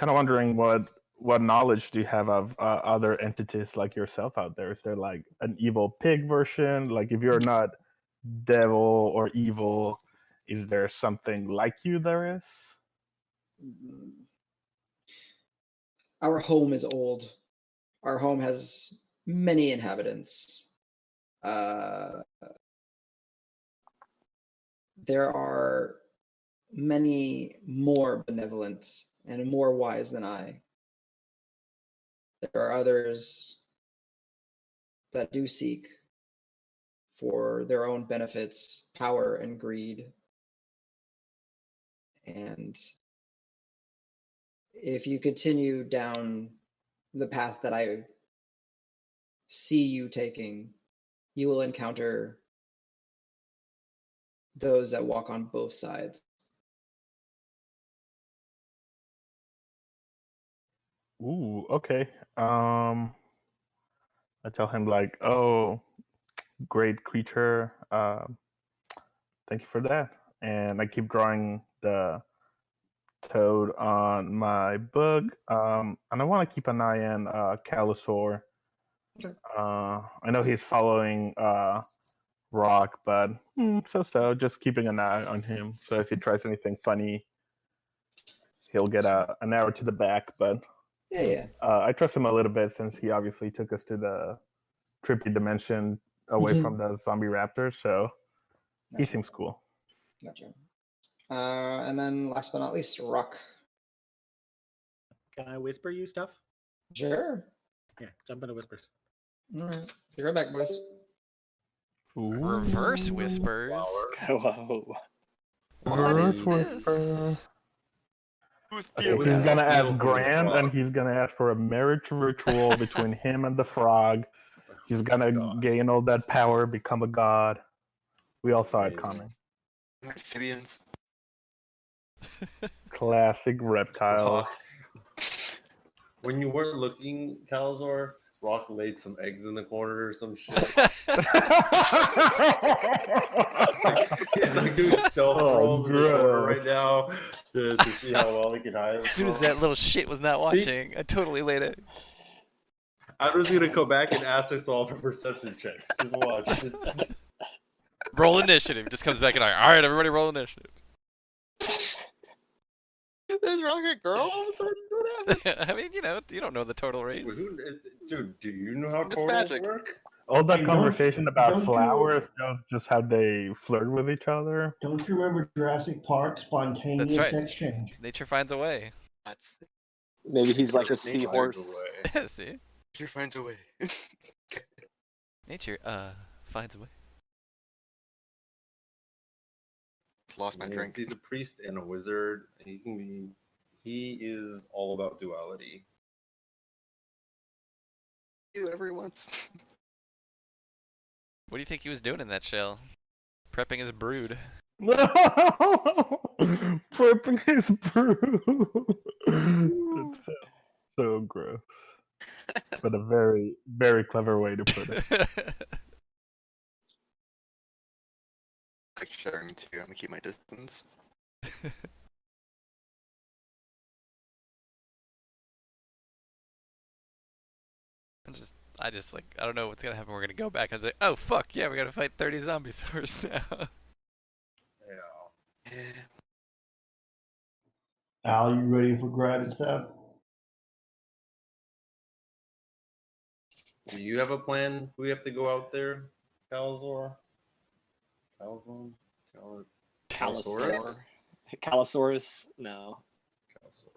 of wondering what knowledge do you have of other entities like yourself out there? Is there like an evil pig version? Like if you're not devil or evil, is there something like you there is? Our home is old. Our home has many inhabitants. There are many more benevolent and more wise than I. There are others that do seek for their own benefits, power, and greed. And if you continue down the path that I see you taking, you will encounter those that walk on both sides. Ooh, okay. I tell him like, "Oh, great creature. Thank you for that." And I keep drawing the toad on my book. And I want to keep an eye on Calisor. Okay. I know he's following Roque, but so just keeping an eye on him. So if he tries anything funny, he'll get an arrow to the back. But Yeah. I trust him a little bit since he obviously took us to the trippy dimension away from the zombie raptors. So he seems cool. Gotcha. And then last but not least, Roque. Can I whisper you stuff? Sure. Yeah, jump into whispers. All right. Be right back, boys. Reverse whispers. Whoa. Reverse What is whisper. this? Okay, he's gonna ask Grant, and he's gonna ask for a marriage ritual between him and the frog. He's gonna gain all that power, become a god. We all saw it coming. Amphibians. Classic reptile. When you weren't looking, Calisor, Roque laid some eggs in the corner or some shit. He's like doing stealth rolls in the corner right now to see how well he can hide. As soon as that little shit was not watching, I totally laid it. I'm just gonna go back and ask us all for perception checks. Just watch. Roll initiative. Just comes back and all right, everybody roll initiative. Is Roque a girl all of a sudden? What happened? I mean, you don't know the total race. Dude, do you know how It's totals magic. work? All that Hey, conversation about don't you- flowers, just how they flirt with each other. Don't you remember Jurassic Park? Spontaneous right. exchange. Nature finds a way. That's Maybe he's like a Nature finds seahorse. a way. See? Nature finds a way. Nature finds a way. Lost my drink. He's a priest and a wizard. He is all about duality. Do whatever he wants. What do you think he was doing in that shell? Prepping his brood. Prepping his brew. That's so gross. But a very, very clever way to put it. Like sharing too. I'm gonna keep my distance. I don't know what's gonna happen. We're gonna go back and be like, oh fuck, yeah, we gotta fight 30 zombie swords now. Yeah. Al, you ready for grad and stuff? Do you have a plan if we have to go out there, Calisor? Calzone? Calisaurus? Calisaurus? No. Calisor.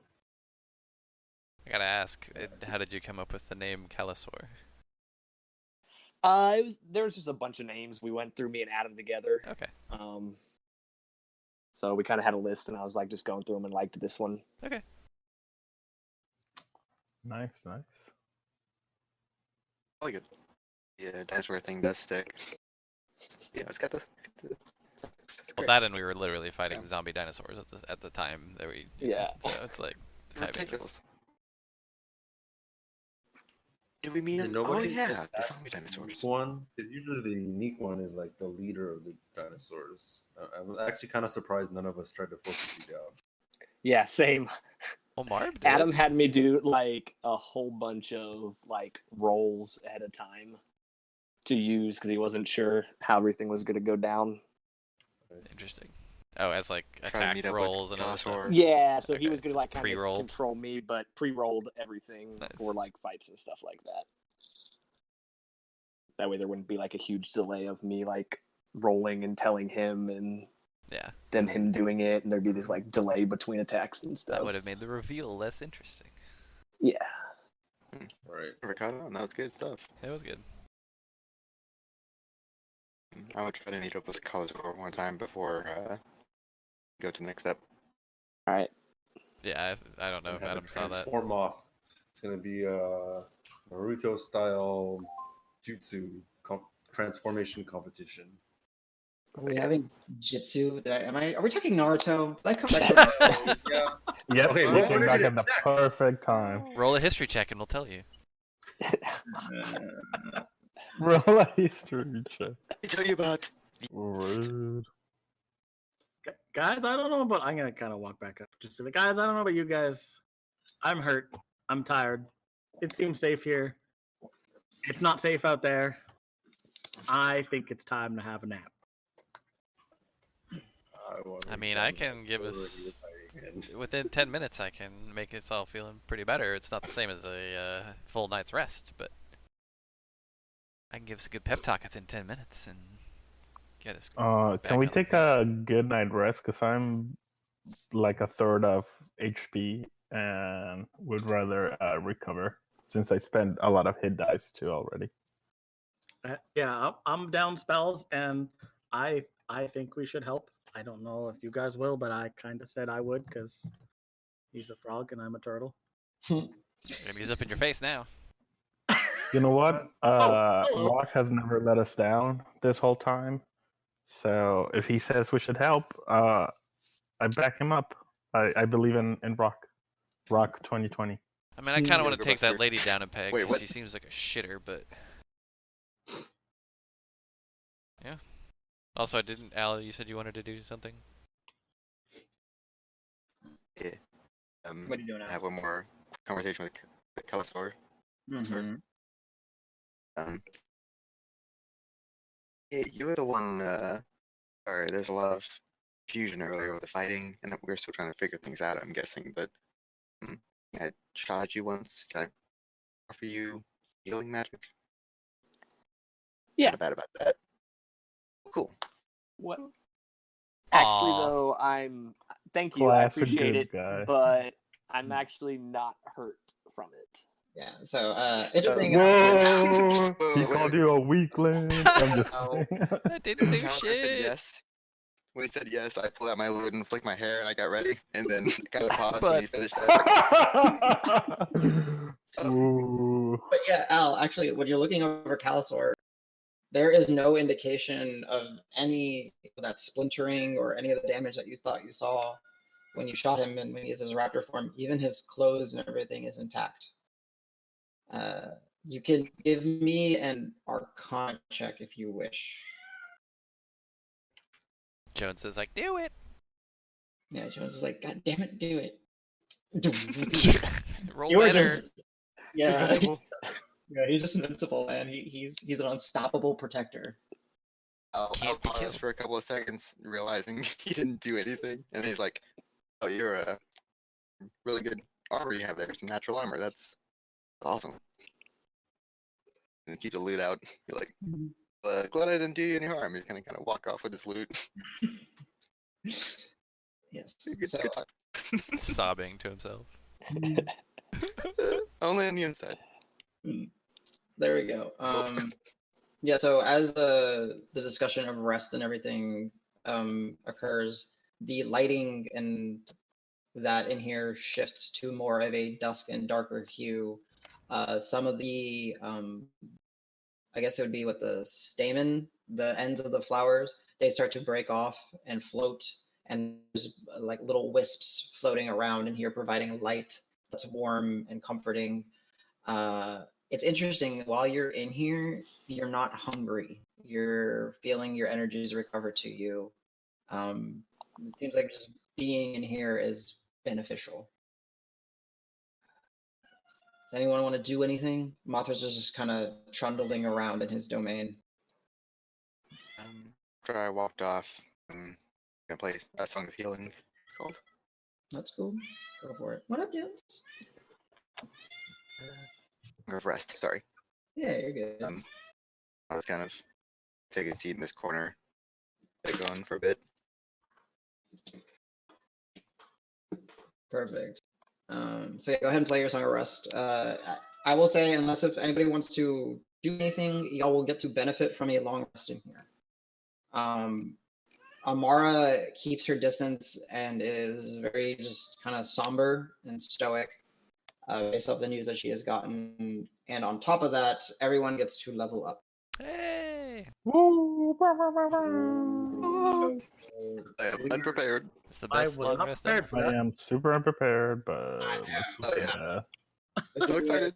I gotta ask, how did you come up with the name Calisor? There was just a bunch of names we went through, me and Adam together. Okay. So we kind of had a list, and I was like just going through them and liked this one. Okay. Nice. Oh, good. Yeah, dinosaur thing does stick. Yeah, it's got this. Well, that and we were literally fighting zombie dinosaurs at the time that we. Yeah. So it's like the timing was- Ridiculous. Did we meet Yeah, him? nobody Oh yeah, said the zombie dinosaurs. one is usually the unique one is like the leader of the dinosaurs. I'm actually kind of surprised none of us tried to focus you down. Yeah, same. Well, Marb did. Adam had me do like a whole bunch of like rolls ahead of time to use because he wasn't sure how everything was going to go down. Interesting. Oh, as like Try to attack meet up with rolls and other stuff. Calisor. Yeah, so he Okay, was going to just like kind of pre-rolled. control me, but pre-rolled everything Nice. for like fights and stuff like that. That way there wouldn't be like a huge delay of me like rolling and telling him and Yeah, then him doing it, and there'd be this like delay between attacks and that stuff. would have made the reveal less interesting. Yeah. Right. Never caught on. That was good stuff. It was good. I would try to meet up with Calisor one time before go to the next step. All right. Yeah, I don't know And if have Adam it saw that. transform off. It's gonna be a Naruto style jutsu transformation competition. Are we having jitsu? Are we talking Naruto? Did I come back from Yeah. Yep, Okay, you roll came an back at initiative the check. perfect time. Roll a history check and we'll tell you. Roll a history check. I tell you about. Rude. Guys, I don't know about. I'm gonna kind of walk back up. Just be like, guys, I don't know about you guys. I'm hurt. I'm tired. It seems safe here. It's not safe out there. I think it's time to have a nap. I mean, I can give us within 10 minutes. I can make us all feeling pretty better. It's not the same as a full night's rest, but I can give us a good pep talk within 10 minutes and get us. Can we on the take a good night rest? Because I'm like a third of HP and would rather recover since I spent a lot of hit dice too already. Yeah, I'm down spells, and I think we should help. I don't know if you guys will, but I kind of said I would because he's a frog and I'm a turtle. He's up in your face now. You know what? hello. Rock has never let us down this whole time. So if he says we should help, I back him up. I believe in Rock. Rock 2020. I mean, I kind of Yeah, want to go take that Buster. lady down a peg Wait, because what? she seems like a shitter, but yeah. Also, I didn't. Al, you said you wanted to do something. Yeah. What are you doing now? Have one more conversation with Calisor. Mhm. Yeah, you were the one. Sorry, there's a lot of fusion earlier with the fighting, and we're still trying to figure things out. I'm guessing, but I shot at you once. Can I offer you healing magic? Yeah. Not bad about that. Cool. What? Actually, Aw. though, thank you. I Classic appreciate good it, guy. but I'm actually not hurt from it. Yeah. So interesting. Whoa! He Wait, called wait. you a weakling. I'm just Ow. kidding. I didn't do Calisor said shit. yes. When he said yes, I pulled out my lute and flicked my hair, and I got ready. And then kind of paused But- when he finished that. Ooh. But yeah, Al, actually, when you're looking over Calisor, there is no indication of any of that splintering or any of the damage that you thought you saw when you shot him and when he uses his raptor form. Even his clothes and everything is intact. You can give me an Arcana check if you wish. Jones is like, do it. Yeah, Jones is like, God damn it, do it. Roll You are better. just, yeah, Invincible. yeah, he's just invincible, man. He's an unstoppable protector. I'll Can't be pause killed. for a couple of seconds, realizing he didn't do anything, and he's like, "Oh, you're a really good armor you have there. Some natural armor. That's awesome." And keep the loot out. You're like, "Glad I didn't do you any harm." He's kind of walk off with his loot. Yes. Good, So good talk. Sobbing to himself. Only on the inside. So there we go. Yeah, so as the discussion of rest and everything occurs, the lighting and that in here shifts to more of a dusk and darker hue. Some of the, I guess it would be what the stamen, the ends of the flowers, they start to break off and float, and there's like little wisps floating around in here, providing light that's warm and comforting. it's interesting. While you're in here, you're not hungry. You're feeling your energies recover to you. It seems like just being in here is beneficial. Does anyone want to do anything? Mothra's just kind of trundling around in his domain. After I walked off, I'm gonna play a Song of Healing. It's called. That's cool. Go for it. What up, James? Song of Rest. Sorry. Yeah, you're good. I was kind of taking a seat in this corner, get going for a bit. Perfect. So yeah, go ahead and play your Song of Rest. I will say, unless if anybody wants to do anything, y'all will get to benefit from a long rest in here. Amara keeps her distance and is very just kind of somber and stoic based off the news that she has gotten. And on top of that, everyone gets to level up. Hey! I am unprepared. It's the I best was long not rest prepared ever. for I that. am super unprepared, but I know. let's see Oh, yeah. that. This So is the excited.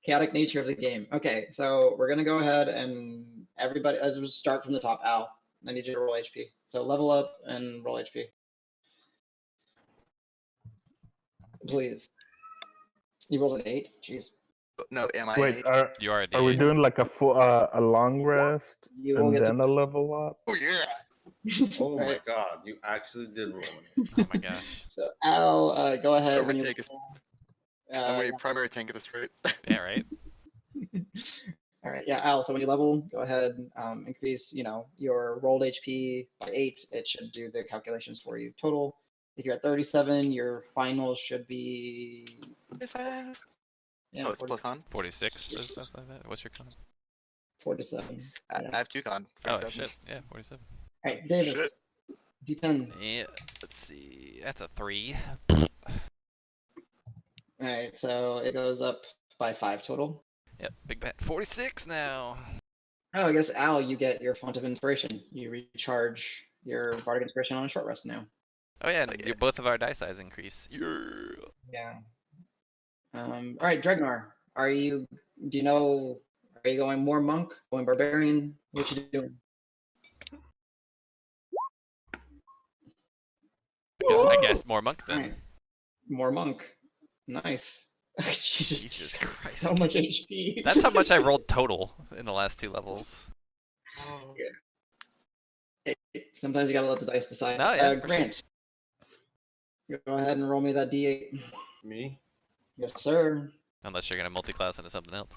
chaotic nature of the game. Okay, so we're gonna go ahead and everybody, let's just start from the top. Al, I need you to roll HP. So level up and roll HP. Please. You rolled an 8? Jeez. No, am I? Wait, an You are a are we D8. doing like a full, a long rest You will and get then a level up? Oh yeah. Oh my Alright. god, you actually did roll it. Oh my gosh. So Al, go ahead. Whoever When you take is- I'm uh, gonna be primary tank at this rate. Yeah, right? all right, yeah, Al. So when you level, go ahead, increase, your rolled HP by 8. It should do the calculations for you total. If you're at 37, your final should be Oh, it's plus con. 46 or stuff like that. What's your con? 47. I Yeah. have 2 con. Oh, 47. shit. Yeah, 47. All right, Davis. D10. Yeah, let's see. That's a 3. All right, so it goes up by 5 total. Yep, big bet. 46 now. Oh, I guess Al, you get your font of inspiration. You recharge your bardic inspiration on a short rest now. Oh, yeah, Oh, and yeah. both of our die size increase. Yeah. Yeah. All right, Dregnar, are you going more monk, going barbarian? What you doing? I guess more monk then. Alright. More monk. Nice. Jesus Christ. Christ. So much HP. That's how much I rolled total in the last 2 levels. Sometimes you gotta let the dice decide. No, yeah, for Grant, go ahead and roll me that D8. Me? Yes, sir. Unless you're going to multi-class into something else.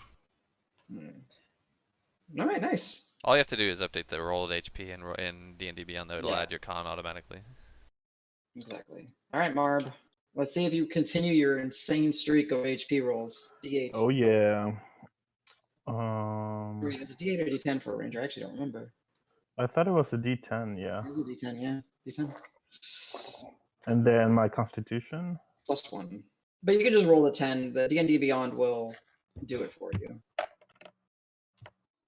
All right, nice. All you have to do is update the rolled HP in D&D Beyond, though. It'll Yeah. add your con automatically. Exactly. All right, Marb. Let's see if you continue your insane streak of HP rolls. D8. Oh yeah. Wait, is it D8 or D10 for a ranger? I actually don't remember. I thought it was a D10, yeah. It was a D10, yeah. D10. And then my Constitution. +1. But you can just roll the 10. The D&D Beyond will do it for you.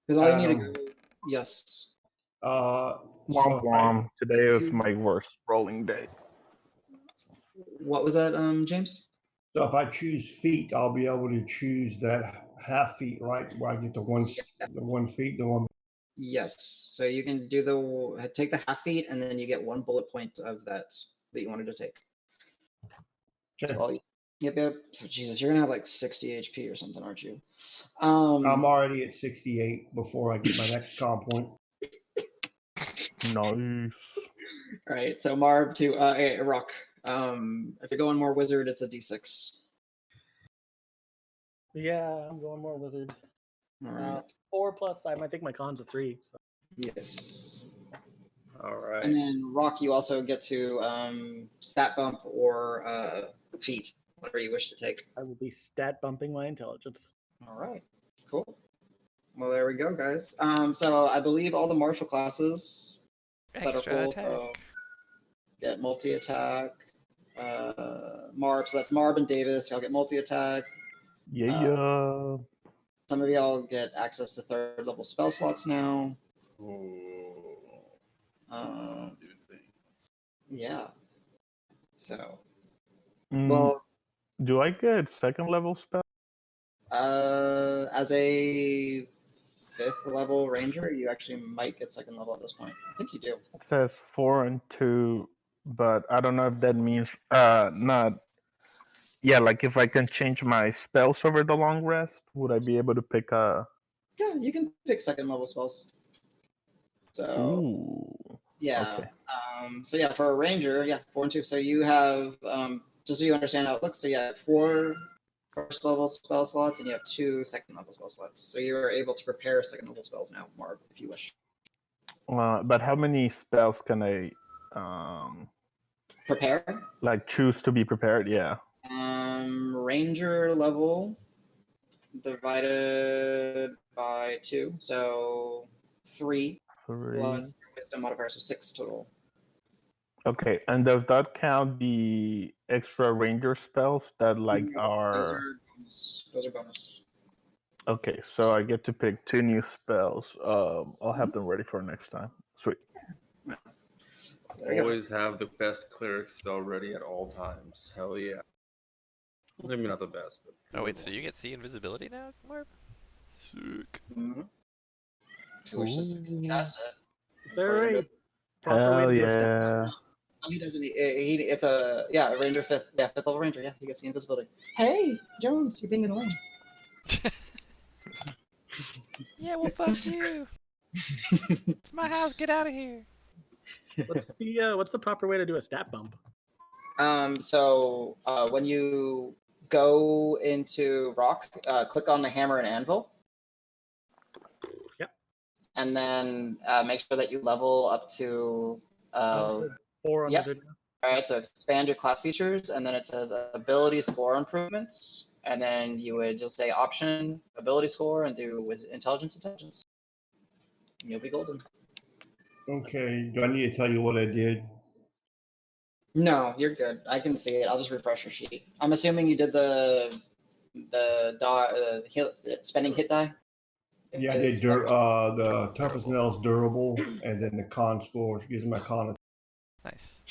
Because all you need to go... Yes. Womp So womp. Today is my worst rolling day. What was that, James? So if I choose feet, I'll be able to choose that half feet, right? Where I get the one feet, the one. Yes. So you can do take the half feet, and then you get 1 bullet point of that you wanted to take. So yep. So Jesus, you're gonna have like 60 HP or something, aren't you? I'm already at 68 before I get my next comp point. Nice. All right. So Marb to Roque. If you're going more wizard, it's a D6. Yeah, I'm going more wizard. All right. 4 plus, I think my con's a 3. So. Yes. All right. And then Roque, you also get to stat bump or feat, whatever you wish to take. I will be stat bumping my intelligence. All right. Cool. Well, there we go, guys. So I believe all the martial classes that are Extra full. attack. So get multi attack. Marb. So that's Marb and Davis. Y'all get multi attack. Yeah. Some of y'all get access to 3rd level spell slots now. Yeah. So, Mm, well, do I get 2nd level spell? As a 5th level ranger, you actually might get 2nd level at this point. I think you do. It says 4 and 2, but I don't know if that means not. Yeah, like if I can change my spells over the long rest, would I be able to pick a? Yeah, you can pick 2nd level spells. So Ooh. yeah. Okay. So yeah, for a ranger, yeah, 4 and 2. So you have just so you understand how it looks. So yeah, 4 first level spell slots, and you have 2 2nd level spell slots. So you are able to prepare 2nd level spells now, Marb, if you wish. But how many spells can I Prepare. like choose to be prepared? Yeah. Ranger level divided by 2, so 3 3. plus your wisdom modifier, so 6 total. Okay, and does that count the extra ranger spells that like Those are? are bonus. Those are bonus. Okay, so I get to pick 2 new spells. I'll have them ready for next time. Sweet. So there you go. Always have the best cleric spell ready at all times. Hell yeah. Maybe not the best, but. Oh wait, so you get see invisibility now, Marb? Sick. Mm-hmm. If you wish to cast it. Is there a proper way Hell to do a step? yeah! Oh, he doesn't. It's a ranger 5th. Yeah, 5th level ranger. Yeah, he gets the invisibility. Hey, Jones, you're being annoying. Yeah, well, fuck you. It's my house. Get out of here. What's the proper way to do a stat bump? So when you go into Roque, click on the hammer and anvil. Yep. And then make sure that you level up to. 4 on yep. the video. All right, so expand your class features, and then it says ability score improvements, and then you would just say option ability score and do with intelligence. And you'll be golden. Okay, do I need to tell you what I did? No, you're good. I can see it. I'll just refresh your sheet. I'm assuming you did the spending hit die. Yeah, I did the toughest nails durable, and then the con score gives me my con. Nice.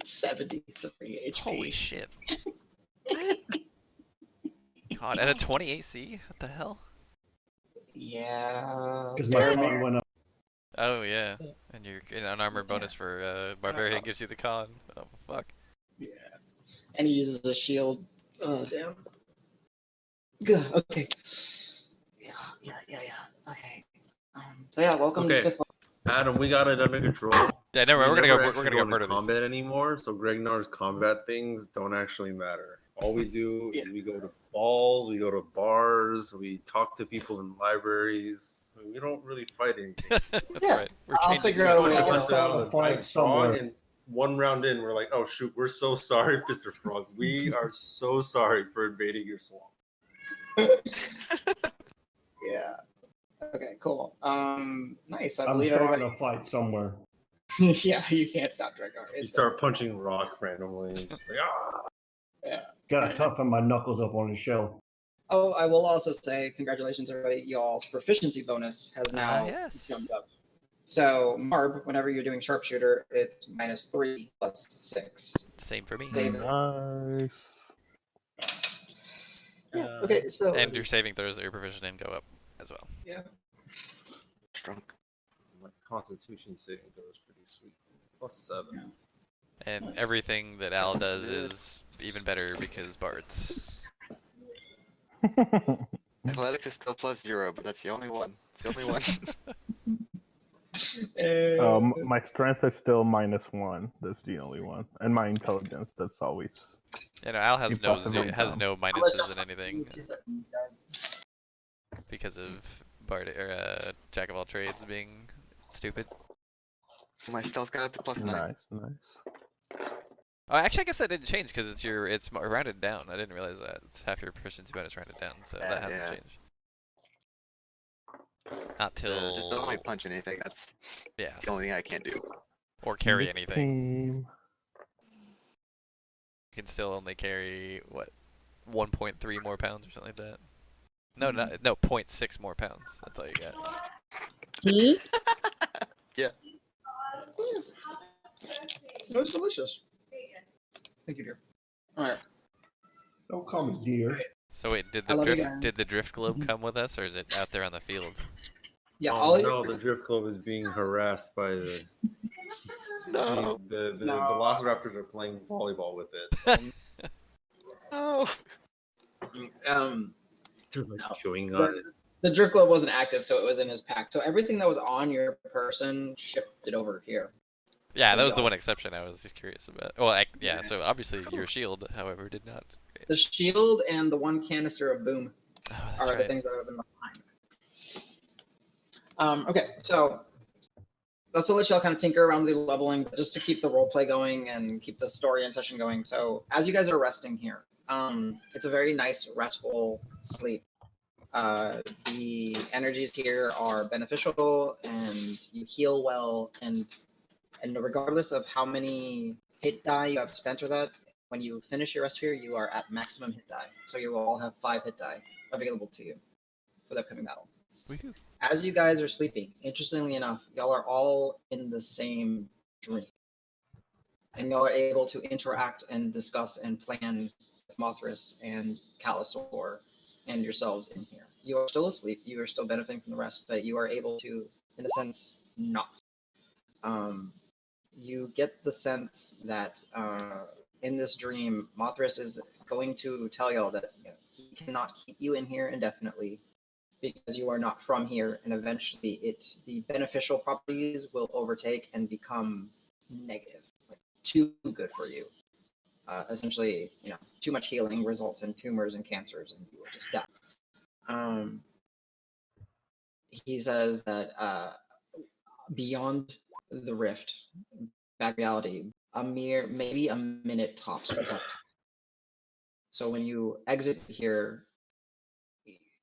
73 HP. Holy shit. God, at a 20 AC? What the hell? Yeah. Because my con went up. Oh yeah, and your unarmored bonus for Barbarian gives you the con. Oh fuck. Yeah. And he uses a shield. Oh damn. Good. Okay. Yeah. Okay. So yeah, welcome to Okay. 5th. Adam, we got it under control. Yeah, never. We're gonna go into murder these combat things. anymore. So Dregnar's combat things don't actually matter. All we do is we go to balls, we go to bars, we talk to people in libraries. We don't really fight anything. That's right. We're I'll changing figure out a way to Someone get went down a a fight giant frog, somewhere. and 1 round in, we're like, "Oh shoot, we're so sorry, Mr. Frog. We are so sorry for invading your swamp." Yeah. Okay, cool. Nice. I I'm believe starting everybody. a fight somewhere. Yeah, you can't stop Dregnar. You start punching rock randomly. And just like, ah. Yeah. Got to toughen my knuckles up on the shell. Oh, I will also say congratulations, everybody. Y'all's proficiency bonus has now yes. jumped up. So, Marb, whenever you're doing sharpshooter, it's -3 plus 6. Same for me. Davis. Nice. Yeah. Okay. So. And your saving throws that you're proficient in go up as well. Yeah. Strong. My Constitution saving throw is pretty sweet. +7. Yeah. And Nice. everything that Al does is even better because bards. Athletics is still +0, but that's the only one. It's the only one. My strength is still -1. That's the only one, and my intelligence. That's always. You know, Al has Impossible no minuses in anything 2 seconds, guys. because of bard or jack of all trades being stupid. My stealth got up to +9. Nice. Oh, actually, I guess that didn't change because it's rounded down. I didn't realize that it's half your proficiency bonus rounded down, so that hasn't Yeah. changed. Not till Just don't let me punch anything. That's yeah, the only thing I can't do. or carry anything. Team. You can still only carry what 1.3 more pounds or something like that. No, 0.6 more pounds. That's all you got. Yeah. It was delicious. Thank you, dear. All right. Don't call me dear. So wait, did I the love you drift guys. did the drift globe come with us, or is it out there on the field? Yeah, Oh all no, your the drift club is being harassed by the No. the No. Velociraptors are playing volleyball with it. No. They're like No. chewing on it. The drift globe wasn't active, so it was in his pack. So everything that was on your person shifted over here. Yeah, that was the Yeah. one exception I was curious about. Well, yeah. So obviously your shield, however, did not. The shield and the one canister of boom Oh, that's are the right. things that have been behind. Okay, so let's let y'all kind of tinker around with the leveling, but just to keep the role play going and keep the story and session going. So as you guys are resting here, it's a very nice restful sleep. The energies here are beneficial, and you heal well, and regardless of how many hit die you have spent or that, when you finish your rest here, you are at maximum hit die. So you will all have 5 hit die available to you for the upcoming battle. Woohoo. As you guys are sleeping, interestingly enough, y'all are all in the same dream. And y'all are able to interact and discuss and plan with Mothras and Calisor and yourselves in here. You are still asleep, you are still benefiting from the rest, but you are able to, in a sense, not. You get the sense that in this dream, Mothras is going to tell y'all that he cannot keep you in here indefinitely because you are not from here, and eventually the beneficial properties will overtake and become negative, like too good for you. Essentially, too much healing results in tumors and cancers, and you will just die. He says that beyond the rift, back reality, maybe a minute tops. So when you exit here,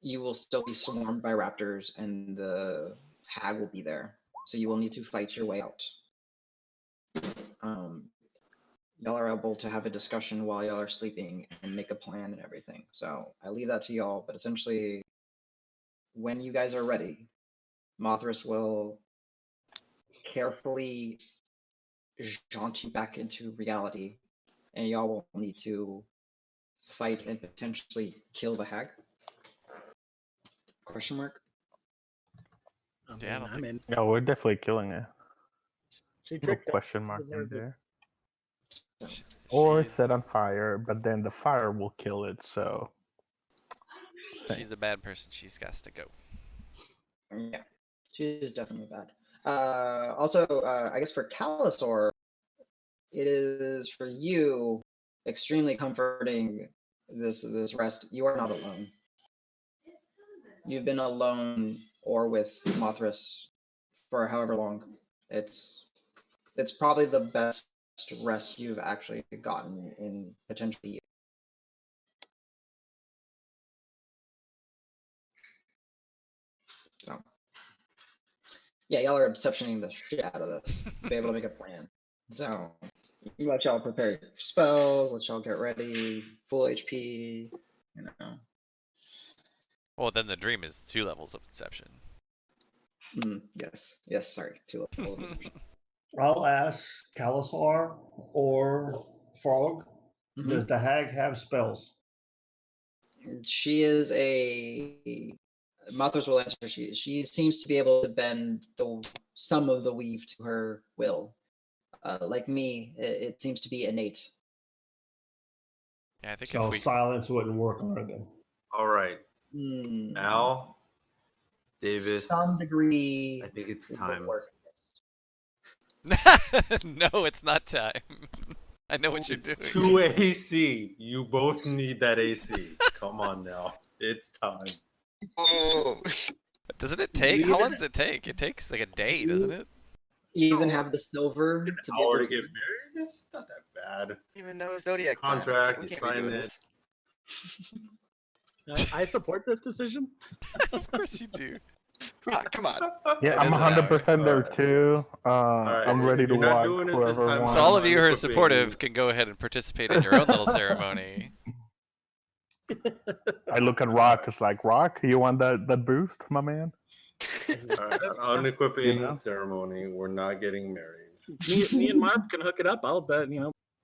you will still be swarmed by raptors, and the hag will be there. So you will need to fight your way out. Y'all are able to have a discussion while y'all are sleeping and make a plan and everything. So I leave that to y'all. But essentially, when you guys are ready, Mothras will carefully jaunt you back into reality, and y'all will need to fight and potentially kill the hag. Question mark? Yeah, I don't I'm think- in. Yeah, we're definitely killing it. She No tricked us. question mark in Deserves it. there. Sh- Or she's- set on fire, but then the fire will kill it. So She's a bad person. She's got to go. Yeah, she is definitely bad. Also, I guess for Calisor, it is for you extremely comforting this rest. You are not alone. You've been alone or with Mothras for however long. It's probably the best rest you've actually gotten in potentially. So, yeah, y'all are exceptioning the shit out of this to be able to make a plan. So, let y'all prepare your spells, let y'all get ready, full HP, Well, then the dream is 2 levels of Inception. Yes, sorry, 2 levels of Inception. I'll ask Calisar or Frog. Mhm. Does the hag have spells? She is Mothers will answer. She seems to be able to bend some of the weave to her will. Like me, it seems to be innate. Yeah, I think So if we silence wouldn't work on her then. All right, Hmm. Al, Davis. Some degree. I think it's would time. work. No, it's not time. I know what you're It's doing. 2 AC. You both need that AC. Come on now. It's time. Oh. Doesn't it Do take? you How long even- does it take? It takes like a day, Do doesn't you- it? You even have the silver An to be hour able to get married? This is not that bad. Even know Zodiac time. Contract, We you can't be sign doing it. this. I support this decision. Of course you do. Come on. yeah, It I'm is an hour. 100% there too. Alright, I'm ready if to you're not walk doing it this whoever time, wants. So all of you who are unequipping supportive you. can go ahead and participate in your own little ceremony. I look at Rock. It's like, Rock, you want that boost, my man? Alright, unequipping You know? ceremony. We're not getting married. Me and Marb can hook it up. I'll bet,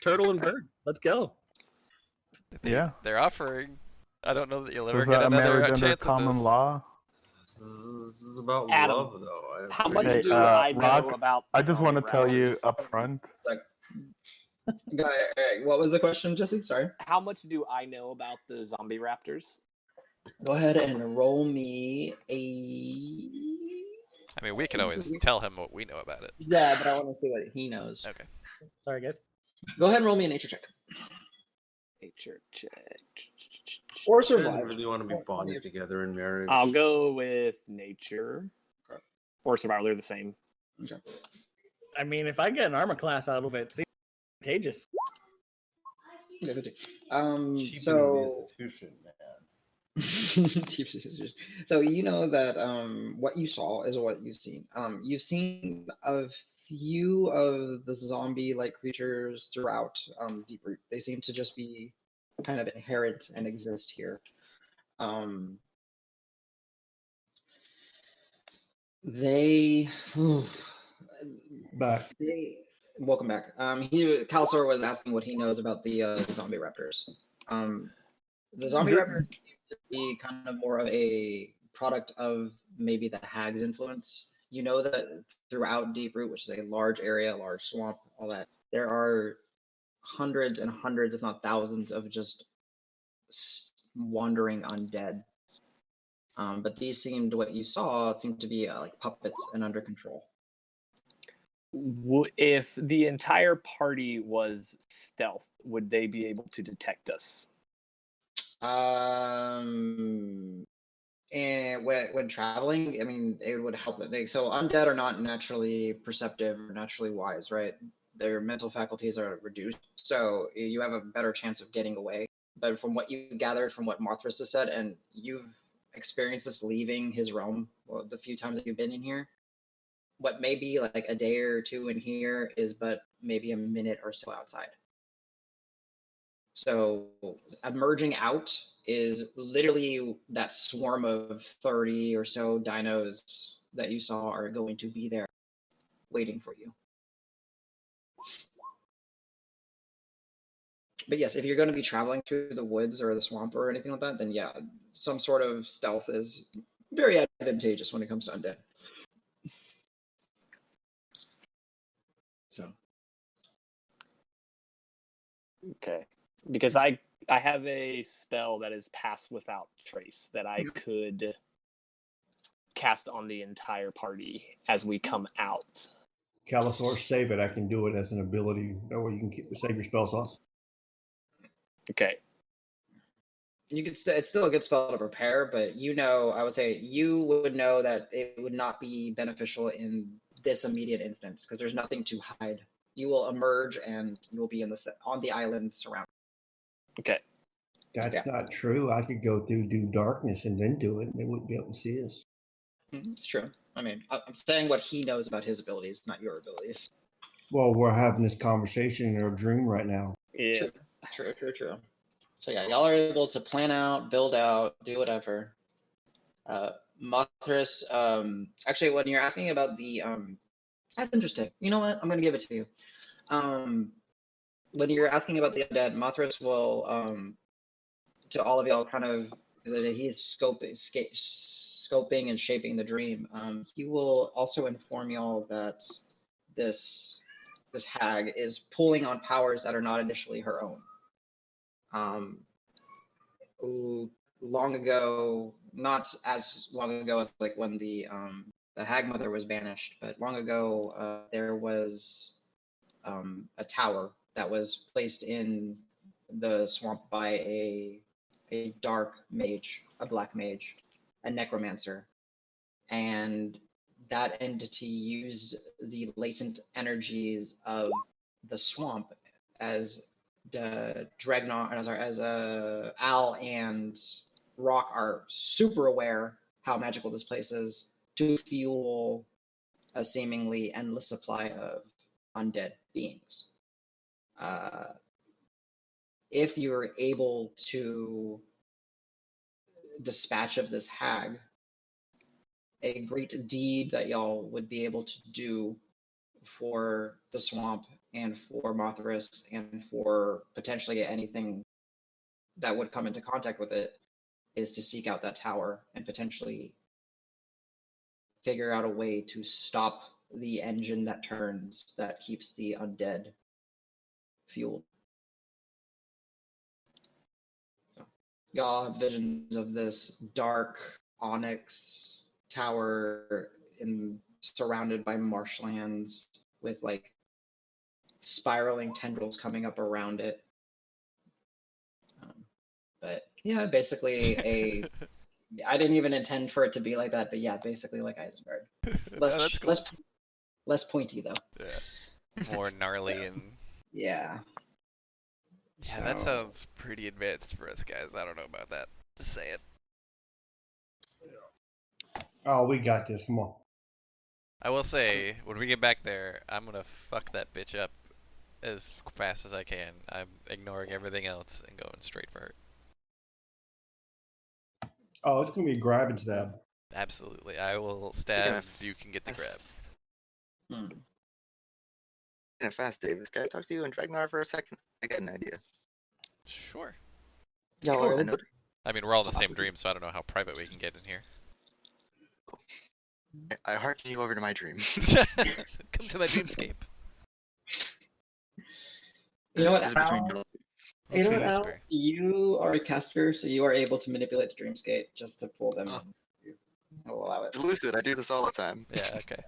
Turtle and Bird. Let's go. They're offering. I don't know that you'll So ever is get that a another marriage under chance at common this. law? This is about Adam, love, though. How much Hey, do I know Roque, about I the just want to zombie tell you raptors? up front. What was the question, Jesse? Sorry. How much do I know about the zombie raptors? Go ahead and roll me a. I mean, we can always tell him what we know about it. Yeah, but I want to see what he knows. Okay. Sorry, guys. Go ahead and roll me a nature check. Nature check. Or You guys survival. really want to be bonded together in marriage. I'll go with nature. Okay. Or survival, they're the same. Okay. I mean, if I get an armor class out of it, it's contagious. Yeah, good. Keeping the So institution, man. so you know that what you saw is what you've seen. You've seen a few of the zombie-like creatures throughout Deep Root. They seem to just be kind of inherent and exist here. They Back. welcome back. Calisor was asking what he knows about the zombie raptors. The zombie raptors seem to be kind of more of a product of maybe the hag's influence. You know that throughout Deep Root, which is a large area, large swamp, all that, there are hundreds and hundreds, if not thousands, of just wandering undead. But these seemed, what you saw, seemed to be like puppets and under control. If the entire party was stealth, would they be able to detect us? And when traveling, I mean, it would help that so undead are not naturally perceptive or naturally wise, right? Their mental faculties are reduced, so you have a better chance of getting away. But from what you gathered from what Marthras has said, and you've experienced this leaving his realm, the few times that you've been in here, what may be like a day or two in here is but maybe a minute or so outside. So emerging out is literally that swarm of 30 or so dinos that you saw are going to be there waiting for you. But yes, if you're going to be traveling through the woods or the swamp or anything like that, then yeah, some sort of stealth is very advantageous when it comes to undead. So. Okay. Because I have a spell that is Pass Without Trace that I could cast on the entire party as we come out. Calisor, save it. I can do it as an ability. That way you can save your spell slots. Okay. You could it's still a good spell to prepare, but I would say you would know that it would not be beneficial in this immediate instance because there's nothing to hide. You will emerge and you will be on the island surrounded. Okay. That's not true. I could go through do darkness and then do it, and they wouldn't be able to see us. It's true. I mean, I'm saying what he knows about his abilities, not your abilities. Well, we're having this conversation in our dream right now. Yeah. True. So yeah, y'all are able to plan out, build out, do whatever. Mothras, actually, when you're asking about the, that's interesting. You know what? I'm going to give it to you. When you're asking about the undead, Mothras will, to all of y'all, kind of, he's scoping and shaping the dream. He will also inform y'all that this hag is pulling on powers that are not initially her own. Long ago, not as long ago as like when the hag mother was banished, but long ago there was a tower that was placed in the swamp by a dark mage, a black mage, a necromancer, and that entity used the latent energies of the swamp as Dregnar, as Al and Roque are super aware how magical this place is to fuel a seemingly endless supply of undead beings. If you're able to dispatch of this hag, a great deed that y'all would be able to do for the swamp and for Mothras and for potentially anything that would come into contact with it is to seek out that tower and potentially figure out a way to stop the engine that turns that keeps the undead fueled. So y'all have visions of this dark onyx tower surrounded by marshlands with like spiraling tendrils coming up around it. But yeah, basically I didn't even intend for it to be like that, but yeah, basically like Isengard. That's cool. Less pointy though. Yeah. More gnarly and Yeah. yeah, that So- sounds pretty advanced for us guys. I don't know about that. Just say it. Oh, we got this. Come on. I will say, when we get back there, I'm gonna fuck that bitch up as fast as I can. I'm ignoring everything else and going straight for her. Oh, it's gonna be a grab and stab. Absolutely. I will stab if you can get the grab. Yeah, fast, Davis. Can I talk to you and Dregnar for a second? I got an idea. Sure. Y'all Oh, are I know. I mean, we're all in the same dream, so I don't know how private we can get in here. I hearken you over to my dream. Come to my dreamscape. You know what, This is between Al? you. You know what, True Al? whisper. You are a caster, so you are able to manipulate the dreamscape just to pull them in. I will allow it. It's lucid. I do this all the time. Yeah, okay.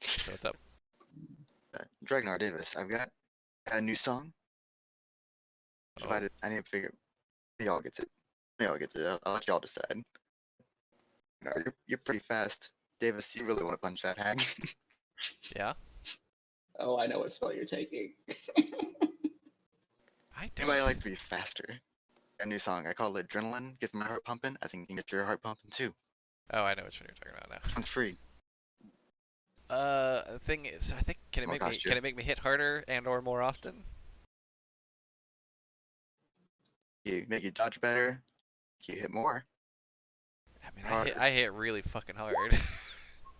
So what's up? Dregnar Davis, I've got a new song. Oh. I need to figure. Y'all gets it. Y'all gets it. I'll let y'all decide. No, you're pretty fast, Davis. You really want to punch that hag? Yeah? Oh, I know what spell you're taking. I don't. Anybody like to be faster? A new song. I call it Adrenaline. Gets my heart pumping. I think you can get your heart pumping too. Oh, I know which one you're talking about now. It's free. The thing is, I think can it Oh, make me gosh, can it make me hit harder and or more often? You make you dodge better. You hit more. I mean, Harder. I hit really fucking hard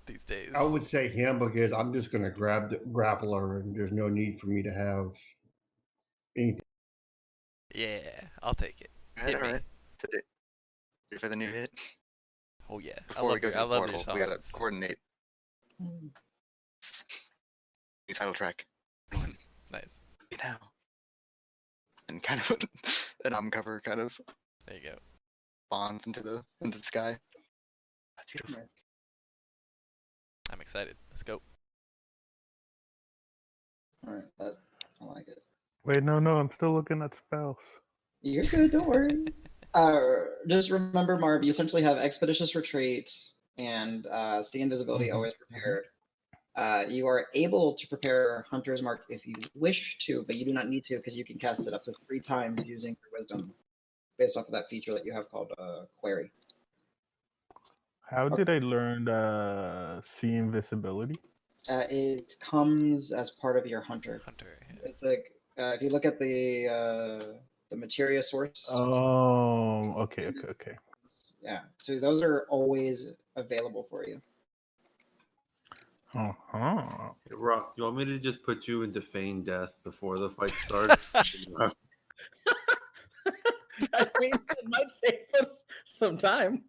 these days. I would say him because I'm just gonna grab the grappler, and there's no need for me to have anything. Yeah, I'll take it. Alright, Hit me. alright. Today. Ready for the new hit? Oh yeah, Before we go to I the love your portal, we gotta songs. coordinate. New title track. Nice. You know. And kind of an album cover kind of There you go. spawns into the sky. That's beautiful. I'm excited. Let's go. Alright, I like it. Wait, no, I'm still looking at spells. You're good, don't worry. Just remember, Marb, you essentially have Expeditious Retreat and See Invisibility always prepared. You are able to prepare Hunter's Mark if you wish to, but you do not need to because you can cast it up to 3 times using your Wisdom based off of that feature that you have called Query. How did I learn see invisibility? It comes as part of your Hunter. Hunter. It's like if you look at the materia source. Oh, okay. Yeah, so those are always available for you. Uh-huh. Hey, Rock, you want me to just put you into feign death before the fight starts? I mean, it might save us some time.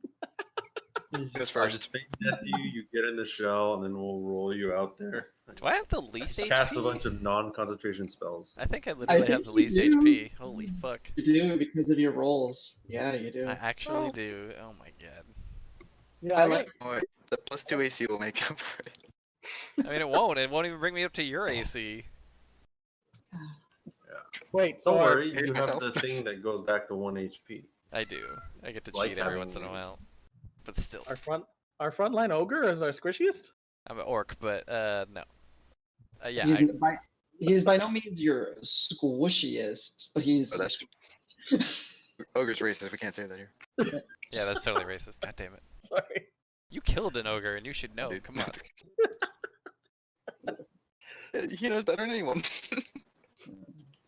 Just I'll first. just feign death you get in the shell, and then we'll roll you out there. Do I have the least Just cast a HP? bunch of non-concentration spells. I think I literally have think the you least do. HP. Holy fuck. You do because of your rolls. Yeah, you do. I actually do. Oh my god. Yeah, I like. Oh, wait, the +2 AC will make up for it. I mean, it won't. It won't even bring me up to your AC. Wait, Don't so worry, Here's you have myself. the thing that goes back to 1 HP. I do. I get to It's like cheat every having- once in a while. But still. our frontline ogre is our squishiest? I'm an orc, but no. Yeah, He's by no means your squishiest, but he's. Oh, that's Ogre's racist. We can't say that here. yeah, that's totally racist. God damn it. Sorry. You killed an ogre, and you should know. Dude. Come on. He knows better than anyone.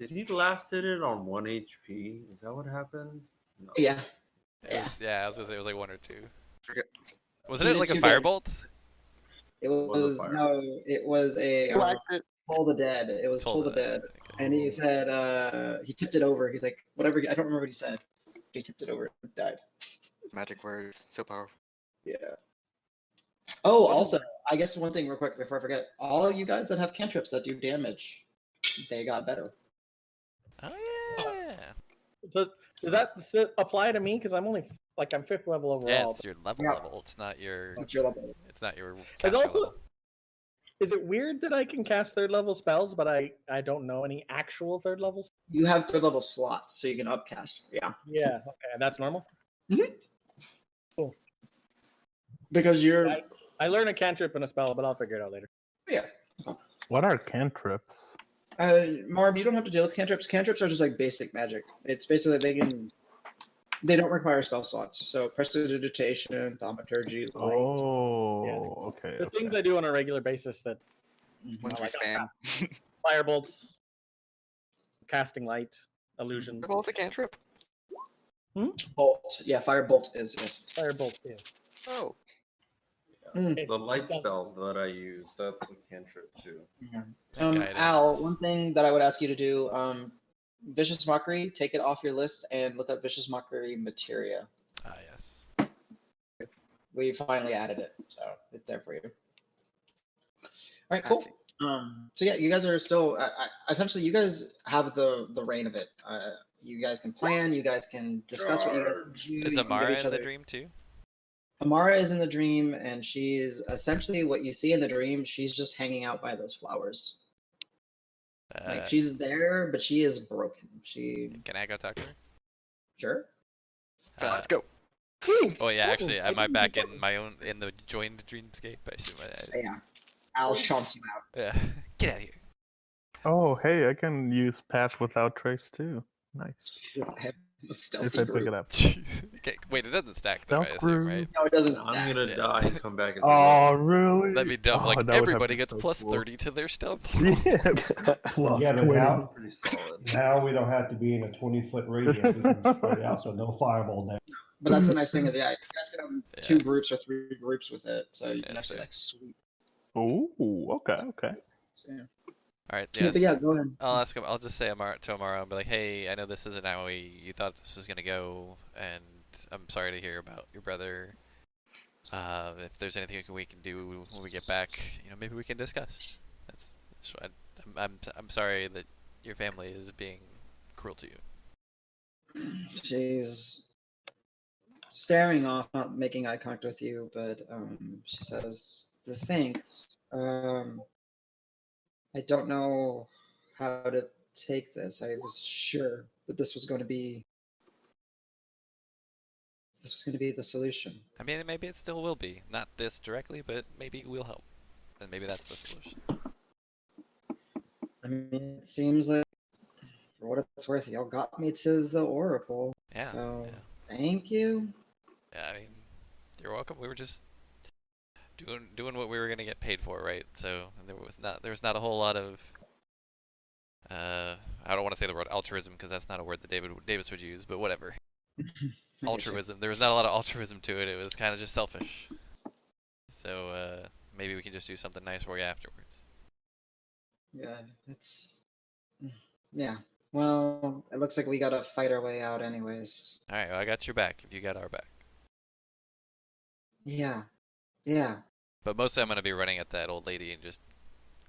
Did he last hit it on 1 HP? Is that what happened? No. Yeah. I was gonna say it was like 1 or 2. Forget. Wasn't it Two like a days. firebolt? It was a was fire. no. It was a He whacked it. Toll the Dead. It was Toll the Dead. Okay. And he said he tipped it over. He's like, whatever. I don't remember what he said. He tipped it over and died. Magic words, so powerful. Yeah. Oh, also, I guess one thing real quick before I forget. All you guys that have cantrips that do damage, they got better. Oh yeah. Does that apply to me? Because I'm only I'm 5th level overall. Yeah, it's your level Yeah. level. It's not your. What's your level? It's not your It's caster also, level. is it weird that I can cast 3rd level spells, but I don't know any actual 3rd levels? You have 3rd level slots, so you can upcast. Yeah. Yeah, okay, that's normal. Because you're. I learn a cantrip and a spell, but I'll figure it out later. Yeah. What are cantrips? Marb, you don't have to deal with cantrips. Cantrips are just like basic magic. It's basically they don't require spell slots. So prestidigitation, thaumaturgy, light. Oh, okay. The okay. things I do on a regular basis that Once we like spam. firebolts, casting light, illusions. About the cantrip? Bolt. Yeah, fire bolt is yes. Firebolt, yeah. Oh. The light spell that I use, that's a cantrip too. Al, one thing that I would ask you to do, Vicious Mockery, take it off your list and look up Vicious Mockery Materia. Ah yes. We finally added it, so it's there for you. All right, cool. So yeah, you guys are still essentially you guys have the reign of it. You guys can plan. You guys can discuss what you guys can do. Is you can give Amara each in the other- dream too? Amara is in the dream, and she's essentially what you see in the dream. She's just hanging out by those flowers. Like she's there, but she is broken. She Can I go talk to her? sure. Let's go. Oh yeah, actually, am I back in the joined dreamscape? I assume Yeah. Al shunts you out. Yeah. Get out of here. Oh, hey, I can use Pass Without Trace too. Nice. Jesus, I have a If stealthy I pick group. it up. Jeez. Okay, wait, it doesn't stack though, I Stealth assume, group. right? No, it doesn't I'm stack. gonna Yeah. die and come back as a Oh, rogue. really? That'd be dumb. Oh, Like that would have everybody been gets so plus cool. 30 to their stealth. Yeah, plus Yeah, but 20. now, Pretty solid. now we don't have to be in a 20-foot radius. We can spread out, so no fireball there. But that's the nice thing is, yeah, you guys can have Yeah. 2 groups or 3 groups with it, so you can that's actually fair. like sweep. Ooh, okay. So, yeah. All right, Yeah, yes. but yeah, go ahead. I'll ask him. I'll just say to Amara, I'll be like, "Hey, I know this isn't how you thought this was gonna go, and I'm sorry to hear about your brother. If there's anything we can do when we get back, maybe we can discuss. I'm sorry that your family is being cruel to you." She's staring off, not making eye contact with you, but she says, "Thanks. I don't know how to take this. I was sure that this was going to be the solution." I mean, maybe it still will be. Not this directly, but maybe it will help. And maybe that's the solution. I mean, it seems like, for what it's worth, y'all got me to the Oracle. Yeah. So, Yeah. thank you. Yeah, I mean, you're welcome. We were just doing what we were gonna get paid for, right? So there was not a whole lot of I don't want to say the word altruism because that's not a word that Davis would use, but whatever. Altruism. There was not a lot of altruism to it. It was kind of just selfish. So maybe we can just do something nice for you afterwards. Yeah, yeah. Well, it looks like we gotta fight our way out, anyways. All right, well, I got your back if you got our back. Yeah. But mostly I'm gonna be running at that old lady and just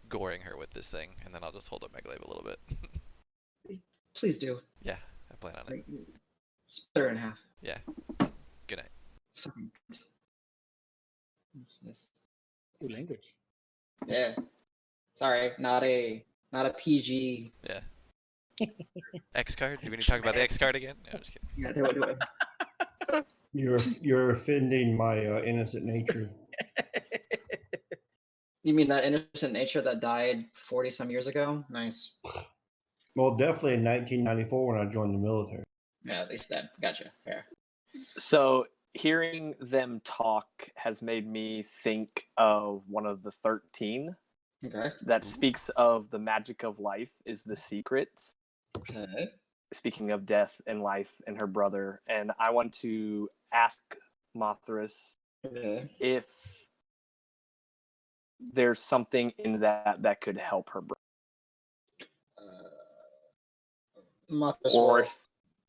goring her with this thing, and then I'll just hold up my glaive a little bit. Please do. Yeah, I plan on it. Like, split her in half. Yeah. Good night. Fucking. Yes. Good language. Yeah. Sorry, not a PG. Yeah. X card? Do we need to talk about the X card again? No, I'm just kidding. Yeah, do it. You're offending my innocent nature. You mean that innocent nature that died 40 some years ago? Nice. Well, definitely in 1994 when I joined the military. Yeah, at least then. Gotcha. Fair. So hearing them talk has made me think of one of the 13 Okay. that speaks of the magic of life is the secret. Okay. Speaking of death and life and her brother, and I want to ask Mothras Okay. if there's something in that could help her brother. Mothras or will- if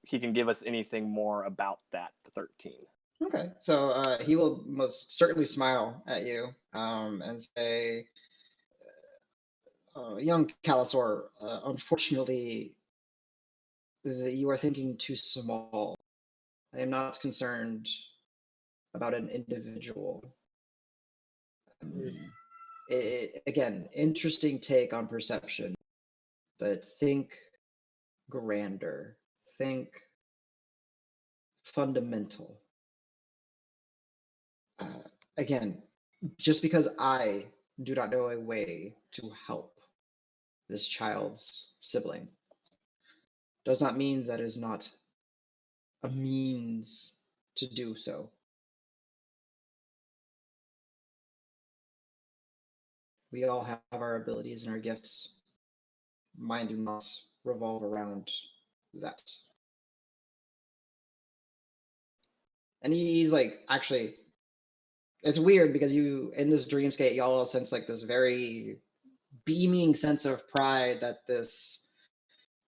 he can give us anything more about that 13. Okay, so he will most certainly smile at you and say, young Calisor, unfortunately, you are thinking too small. I am not concerned about an individual. Again, interesting take on perception, but think grander, think fundamental. Again, just because I do not know a way to help this child's sibling does not mean that is not a means to do so. We all have our abilities and our gifts. Mine do not revolve around that. And he's like, actually, it's weird because you, in this dreamscape, y'all sense like this very beaming sense of pride that this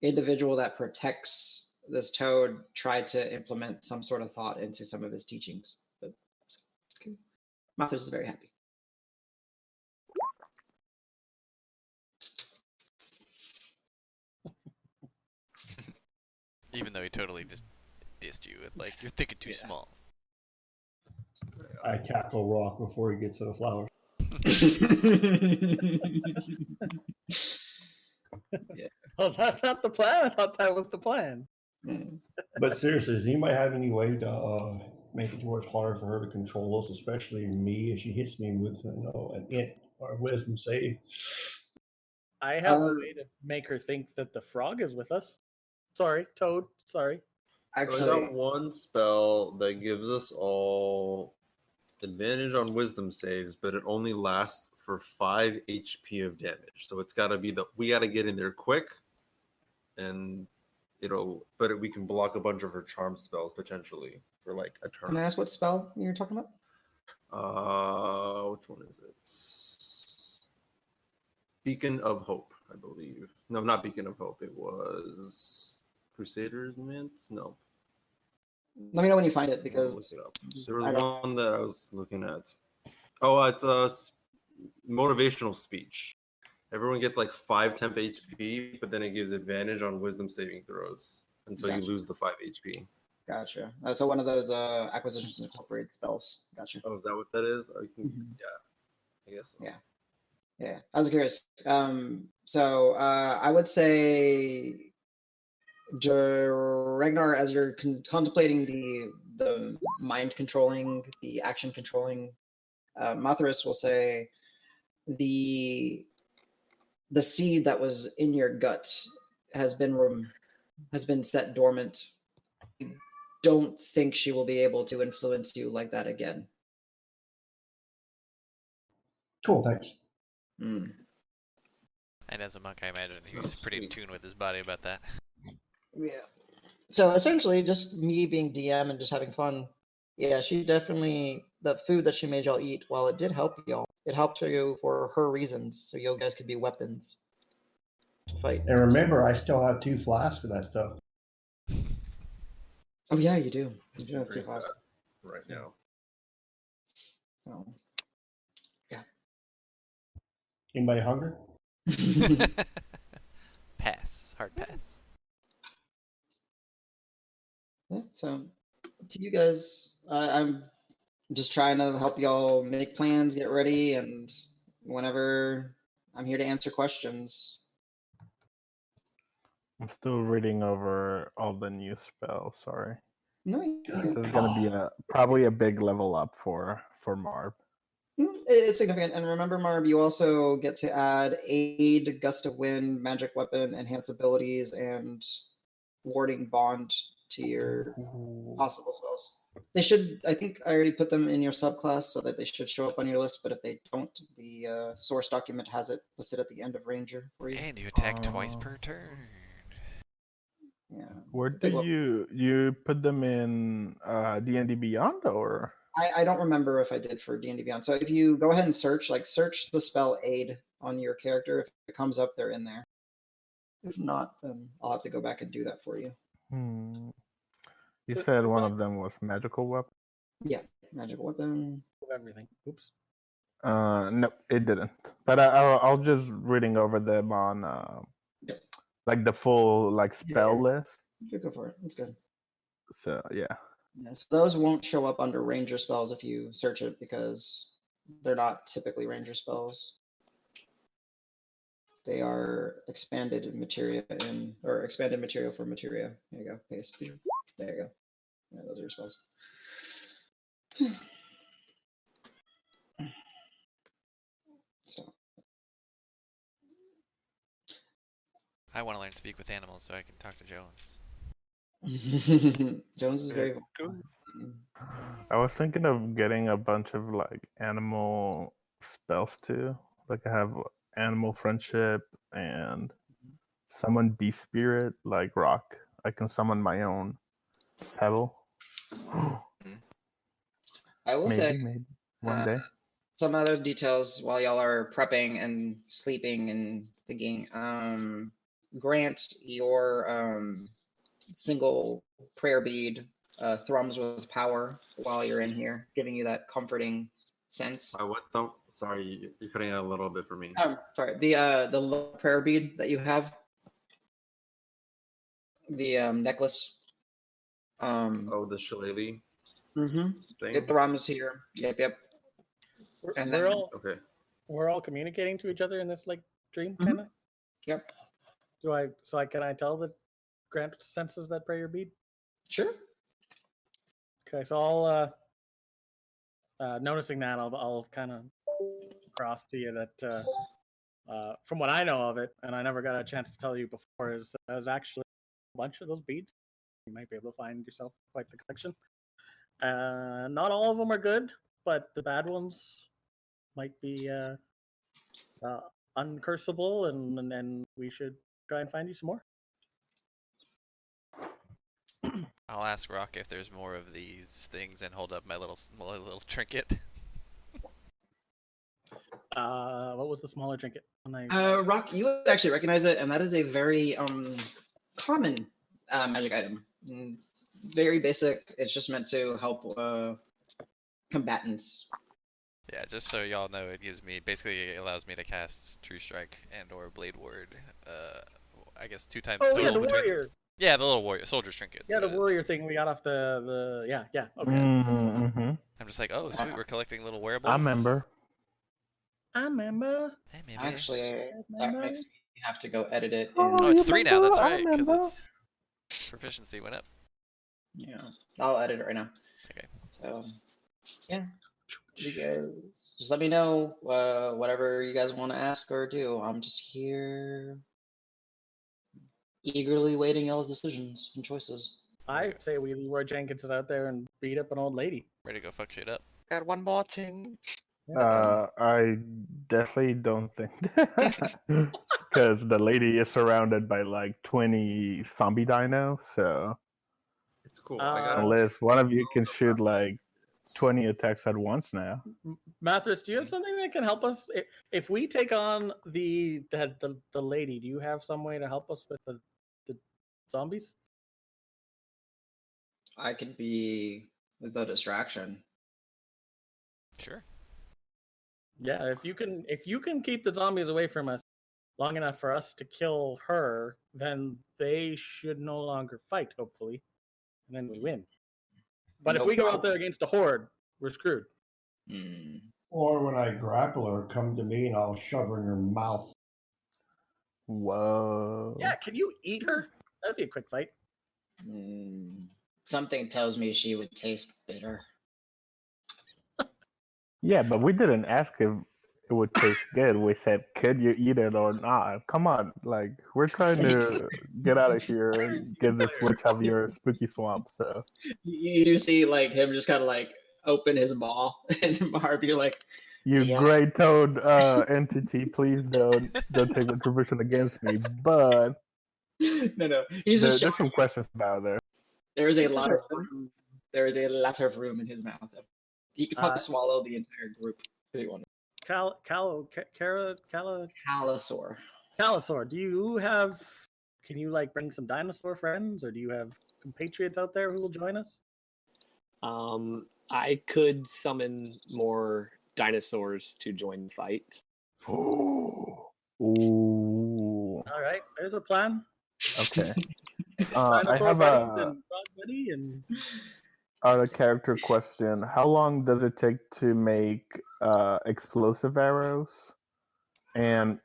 individual that protects this toad tried to implement some sort of thought into some of his teachings. But okay. Mathis is very happy. Even though he totally just dissed you with like, you're thinking too small. I tackle Roque before he gets to the flowers. Yeah. Was that not the plan? I thought that was the plan. But seriously, does anybody have any way to make it to where it's hard for her to control us, especially me, if she hits me with an int or a wisdom save? I have a way to make her think that the frog is with us. Sorry, Toad. Sorry. So I Actually, got one spell that gives us all advantage on wisdom saves, but it only lasts for 5 HP of damage. So it's got to be we got to get in there quick, and but we can block a bunch of her charm spells potentially for like a turn. can I ask what spell you're talking about? Which one is it? Beacon of Hope, I believe. No, not Beacon of Hope. It was Crusader's Mint. No. Let me know when you find it I'll because look it up. There was I don't- one that I was looking at. Oh, it's a motivational speech. Everyone gets like 5 temp HP, but then it gives advantage on wisdom saving throws until you Gotcha. lose the 5 HP. Gotcha. So one of those acquisitions incorporated spells. Gotcha. Oh, is that what that is? Mhm. Yeah, I guess so. Yeah. Yeah, I was curious. So I would say, Dregnar, as you're contemplating the mind controlling, the action controlling, Mothras will say the seed that was in your gut has been set dormant. I don't think she will be able to influence you like that again. Cool, thanks. Mm. And as a monk, I imagine he was pretty in tune with his body about that. Yeah. So essentially, just me being DM and just having fun. Yeah, she definitely, the food that she made y'all eat, while it did help y'all, it helped you for her reasons, so you guys could be weapons to fight. And remember, I still have 2 flasks of that stuff. Oh yeah, you do. You do have 2 Drink flasks. that right now. Oh. Anybody hungry? Pass. Hard pass. Yeah, so to you guys, I'm just trying to help y'all make plans, get ready, and whenever I'm here to answer questions. I'm still reading over all the new spells. Sorry, No, this is gonna be probably a big level up for Marb. it's significant. And remember, Marb, you also get to add aid, gust of wind, magic weapon, enhance abilities, and warding bond to your possible spells. They should, I think I already put them in your subclass so that they should show up on your list, but if they don't, the source document has it listed at the end of Ranger for you. And you attack twice per turn. Yeah. Where Big did you put them in D&D Beyond or? I don't remember if I did for D&D Beyond. So if you go ahead and search the spell aid on your character, if it comes up, they're in there. If not, then I'll have to go back and do that for you. You said one of them was magical weapon? Yeah, magical weapon. Everything. Oops. No, it didn't. But I'll just reading over them on like the full like spell list. You go for it. That's good. So yeah. Yes, those won't show up under ranger spells if you search it because they're not typically ranger spells. They are expanded materia or expanded material for materia. There you go. Paste. There you go. Yeah, those are your spells. So. I want to learn to speak with animals so I can talk to Jones. Jones is very Cool. I was thinking of getting a bunch of like animal spells too. Like I have animal friendship and summon beast spirit like Roque. I can summon my own pebble. I will say maybe one day. some other details while y'all are prepping and sleeping and thinking. Grant your single prayer bead thrums with power while you're in here, giving you that comforting sense. What don't? Sorry, you're cutting out a little bit for me. Sorry, the prayer bead that you have, the necklace. Oh, the shillelagh thing. It thrums here. Yep. And then Okay. We're all communicating to each other in this like dream kind of. Yep. Can I tell that Grant senses that prayer bead? Sure. Okay, so I'll noticing that I'll kind of cross to you that from what I know of it, and I never got a chance to tell you before, is actually a bunch of those beads. You might be able to find yourself quite the collection. Not all of them are good, but the bad ones might be uncursable, and then we should try and find you some more. I'll ask Roque if there's more of these things and hold up my little trinket. What was the smaller trinket? Roque, you would actually recognize it, and that is a very common magic item. It's very basic. It's just meant to help combatants. Yeah, just so y'all know, it allows me to cast True Strike and or Blade Ward. I guess 2 times. Oh yeah, the warrior. Yeah, the little warrior soldier's trinket. Yeah, the warrior thing we got off the yeah. Okay. Mm-hmm. I'm just like, oh sweet, we're collecting little wearables. I remember. Actually, that makes me have to go edit it. Oh, it's 3 now. That's right, because its proficiency went up. Yeah, I'll edit it right now. Okay. So, yeah, you guys just let me know whatever you guys want to ask or do. I'm just here, eagerly waiting y'all's decisions and choices. I say we Leroy Jenkins it out there and beat up an old lady. Ready to go fuck shit up. Got one more thing. I definitely don't think because the lady is surrounded by like 20 zombie dinos, so It's cool. I got unless one of you can shoot like 20 attacks at once now. Mathras, do you have something that can help us if we take on the lady? Do you have some way to help us with the zombies? I could be the distraction. Sure. Yeah, if you can keep the zombies away from us long enough for us to kill her, then they should no longer fight, hopefully, and then we win. But if we go out there against a horde, we're screwed. Or when I grapple her, come to me and I'll shove her in her mouth. Whoa. Yeah, can you eat her? That'd be a quick fight. Something tells me she would taste bitter. Yeah, but we didn't ask if it would taste good. We said, could you eat it or not? Come on, like, we're trying to get out of here and get this witch out of your spooky swamp, so. You see, like, him just kind of, like, open his maw, and Marb, you're like, you great toad entity, please don't take retribution against me, but... No, he's just there's some questions about there. There is a lot of room. There is a lot of room in his mouth. He could probably swallow the entire group if he wanted. Calisor. Calisor. Calisor, do you have can you like bring some dinosaur friends, or do you have compatriots out there who will join us? I could summon more dinosaurs to join the fight. Ooh. All right, there's a plan. Okay. I Dinosaur have buddies a and frog buddy and out of character question. How long does it take to make explosive arrows and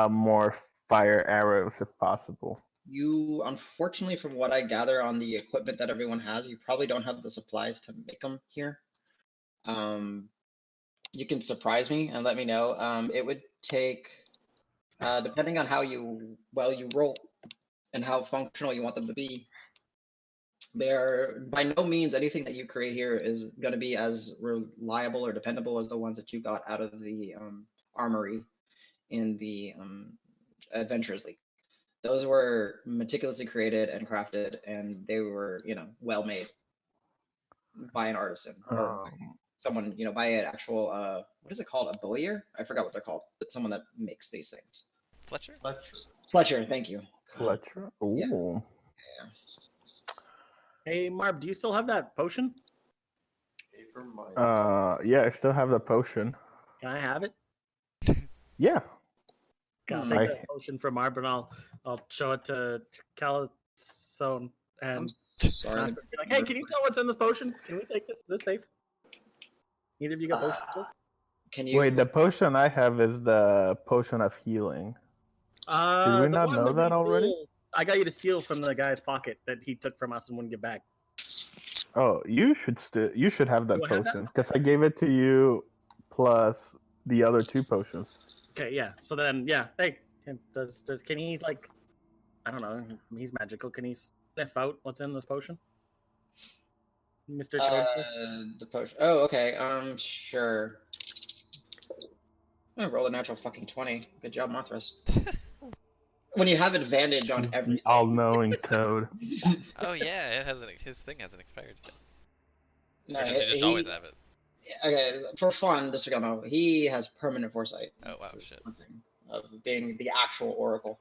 more fire arrows, if possible? You, unfortunately, from what I gather on the equipment that everyone has, you probably don't have the supplies to make them here. You can surprise me and let me know. It would take, depending on how well you roll and how functional you want them to be. They're by no means anything that you create here is going to be as reliable or dependable as the ones that you got out of the armory in the Adventurers League. Those were meticulously created and crafted, and they were, well made by an artisan or someone, by an actual, what is it called? A bowyer? I forgot what they're called, but someone that makes these things. Fletcher? Fletcher, thank you. Fletcher? Ooh. Yeah. hey, Marb, do you still have that potion? Yeah, I still have the potion. Can I have it? Yeah. I'll take that potion from Marb and I'll show it to Calisor and Sorry. be like, hey, can you tell what's in this potion? Can we take this? Is this safe? Neither of you got potions? Can you Wait, the potion I have is the potion of healing. Did we not know that already? I got you to steal from the guy's pocket that he took from us and wouldn't give back. Oh, you should have that Do I have that? potion because I gave it to you plus the other 2 potions. Okay, yeah. So then, yeah. Hey, can he like? I don't know. He's magical. Can he sniff out what's in this potion, Mr. Toadstool? the potion. Oh, okay. Sure. I rolled a natural fucking 20. Good job, Mothras. When you have advantage on every all-knowing Toad. Oh yeah, his thing hasn't expired yet. No, Or does he just always have it? Okay, for fun, just so you know, he has permanent foresight. Oh wow, This is shit. blessing of being the actual oracle.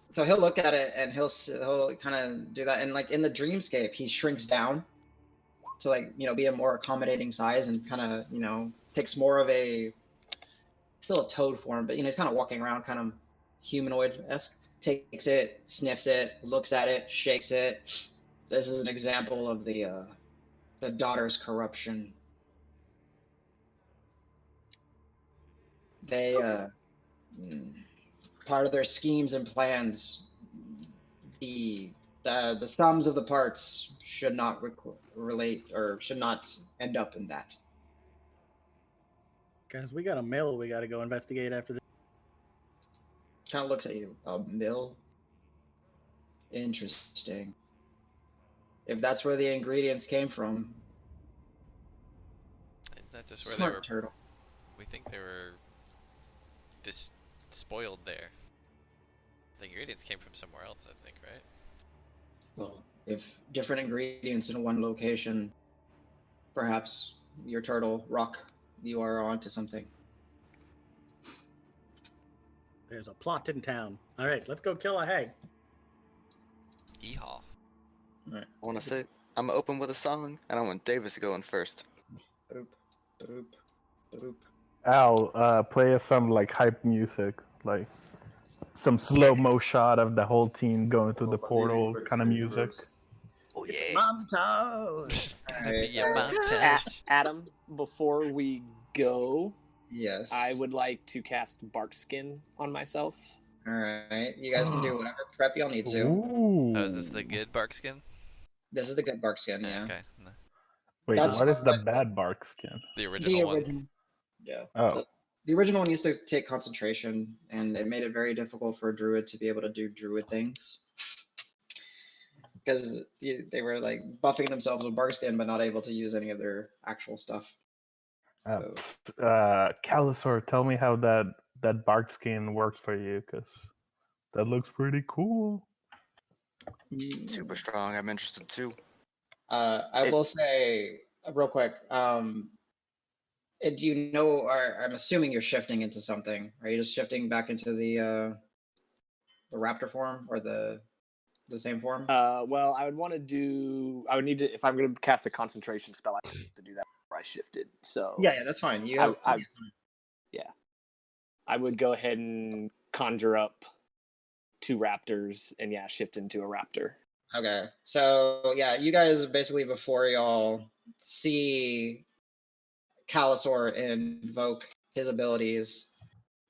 So he'll look at it and he'll kind of do that, and like in the dreamscape, he shrinks down to be a more accommodating size and kind of takes more of a still a toad form, but he's kind of walking around kind of humanoid-esque. Takes it, sniffs it, looks at it, shakes it. This is an example of the daughter's corruption. They part of their schemes and plans, the sums of the parts should not relate or should not end up in that. Guys, we got a mill we got to go investigate after this. Kind of looks at you. A mill? Interesting. If that's where the ingredients came from. Is that just where Smart they were? turtle. We think they were spoiled there. The ingredients came from somewhere else, I think, right? Well, if different ingredients in one location, perhaps your turtle, Roque, you are onto something. There's a plot in town. All right, let's go kill a hag. Yeehaw. Right. I want to say I'm open with a song, and I want Davis to go in first. Boop, boop, boop. Al, play us some hype music, like some slow-mo shot of the whole team going through the portal kind of music. Oh yeah. Montage. Be a montage. Adam, before we go, Yes. I would like to cast Barkskin on myself. All right. You guys can do whatever prep y'all need to. Ooh. Oh, is this the good bark skin? This is the good bark skin, yeah. Okay. No. Wait, That's what is the what- bad bark skin? The original one. Yeah. Oh. So the original one used to take concentration, and it made it very difficult for a druid to be able to do druid things. Because they were buffing themselves with bark skin, but not able to use any of their actual stuff. Calisor, tell me how that bark skin works for you, because that looks pretty cool. Super strong. I'm interested too. I will say real quick, Do you know, or I'm assuming you're shifting into something. Are you just shifting back into the raptor form or the same form? Well, I would need to, if I'm going to cast a concentration spell, I have to do that before I shifted. So Yeah, that's fine. You have plenty of time. I would go ahead and conjure up 2 raptors and shift into a raptor. Okay, so yeah, you guys basically before y'all see Calisor invoke his abilities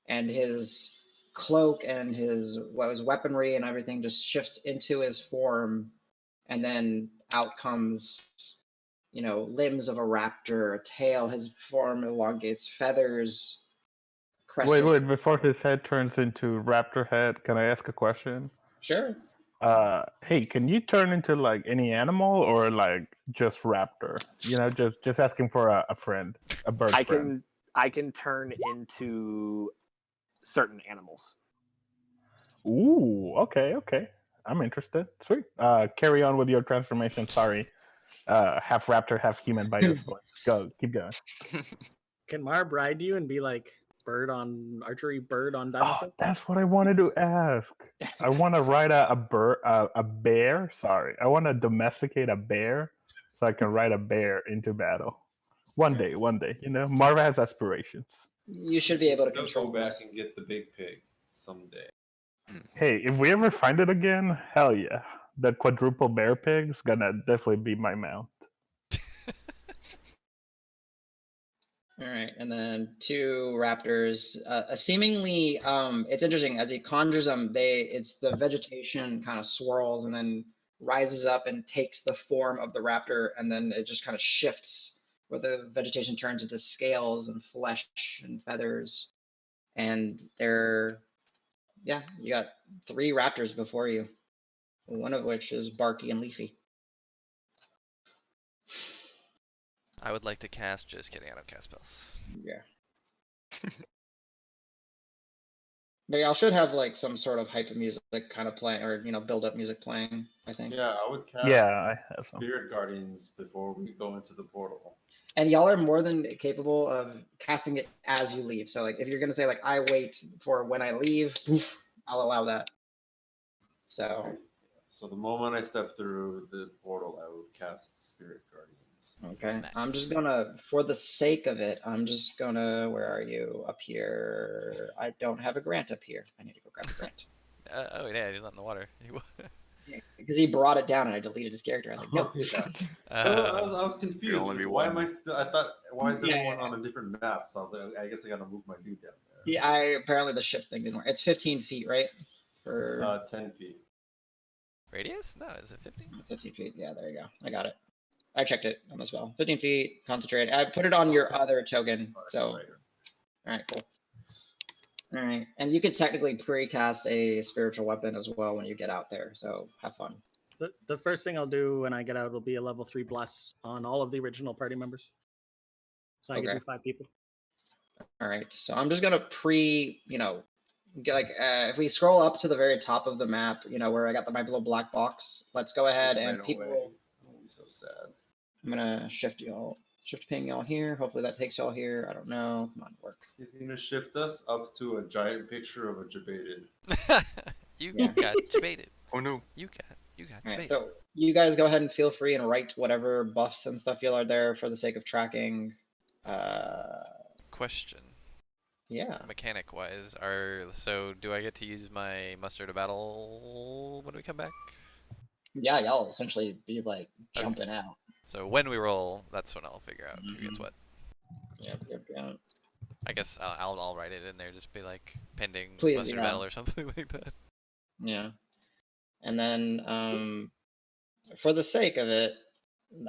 and his cloak and his weaponry and everything just shifts into his form, and then out comes limbs of a raptor, a tail, his form elongates, feathers. Wait, before his head turns into raptor head, can I ask a question? Sure. Hey, can you turn into like any animal or like just raptor? Just asking for a friend, a bird friend. I can turn into certain animals. Ooh, okay. I'm interested. Sweet. Carry on with your transformation. Sorry. Half raptor, half human by this point. Keep going. Can Marb ride you and be like bird on dinosaur? Oh, that's what I wanted to ask. I want to ride a bear. Sorry, I want to domesticate a bear so I can ride a bear into battle. One day. Marva has aspirations. You should be able to Still control go back this. and get the big pig someday. Hey, if we ever find it again, hell yeah. The quadruple bear pig's gonna definitely be my mount. All right, and then 2 raptors. Seemingly, it's interesting as he conjures them. It's the vegetation kind of swirls and then rises up and takes the form of the raptor, and then it just kind of shifts where the vegetation turns into scales and flesh and feathers, and you got 3 raptors before you, one of which is barky and leafy. I would like to cast. Just kidding, I don't cast spells. Yeah. But y'all should have like some sort of hype music kind of playing, or build up music playing, I think. Yeah, I would cast I have some. Spirit Guardians before we go into the portal. And y'all are more than capable of casting it as you leave. So like if you're gonna say like I wait for when I leave, poof, I'll allow that. So the moment I step through the portal, I would cast Spirit Guardians. okay. Nice. I'm just gonna, for the sake of it, where are you? Up here. I don't have a Grant up here. I need to go grab a Grant. Oh yeah, he's not in the water. Because he brought it down and I deleted his character. I was like, nope. I was confused. only be Why one. am I still? I thought, why is Yeah, everyone on a different map? So I was like, I guess I gotta move my dude down there. Yeah, apparently the shift thing didn't work. It's 15 feet, right? For 10 feet. Radius? No, is it 15? It's 15 feet. Yeah, there you go. I got it. I checked it on the spell. 15 feet, concentrate. I put it on your other token. So, all right, cool. All right, and you could technically pre-cast a spiritual weapon as well when you get out there. So have fun. The first thing I'll do when I get out will be a level 3 bless on all of the original party members. So I can do 5 people. All right, so I'm just gonna if we scroll up to the very top of the map, where I got my little black box. Let's go ahead and people. I'll be so sad. I'm gonna shift ping y'all here. Hopefully that takes y'all here. I don't know. Come on, work. He's gonna shift us up to a giant picture of a Jebaited. You Yeah. got debated. Oh no. You got All debated. right, so you guys go ahead and feel free and write whatever buffs and stuff y'all are there for the sake of tracking. Question. Yeah. Mechanic wise, so do I get to use my muster to battle when we come back? Yeah, y'all essentially be like jumping out. So when we roll, that's when I'll figure out who gets what. Yep. I guess I'll write it in there, just be like pending Please, muster to battle or something like that. Yeah. And then for the sake of it,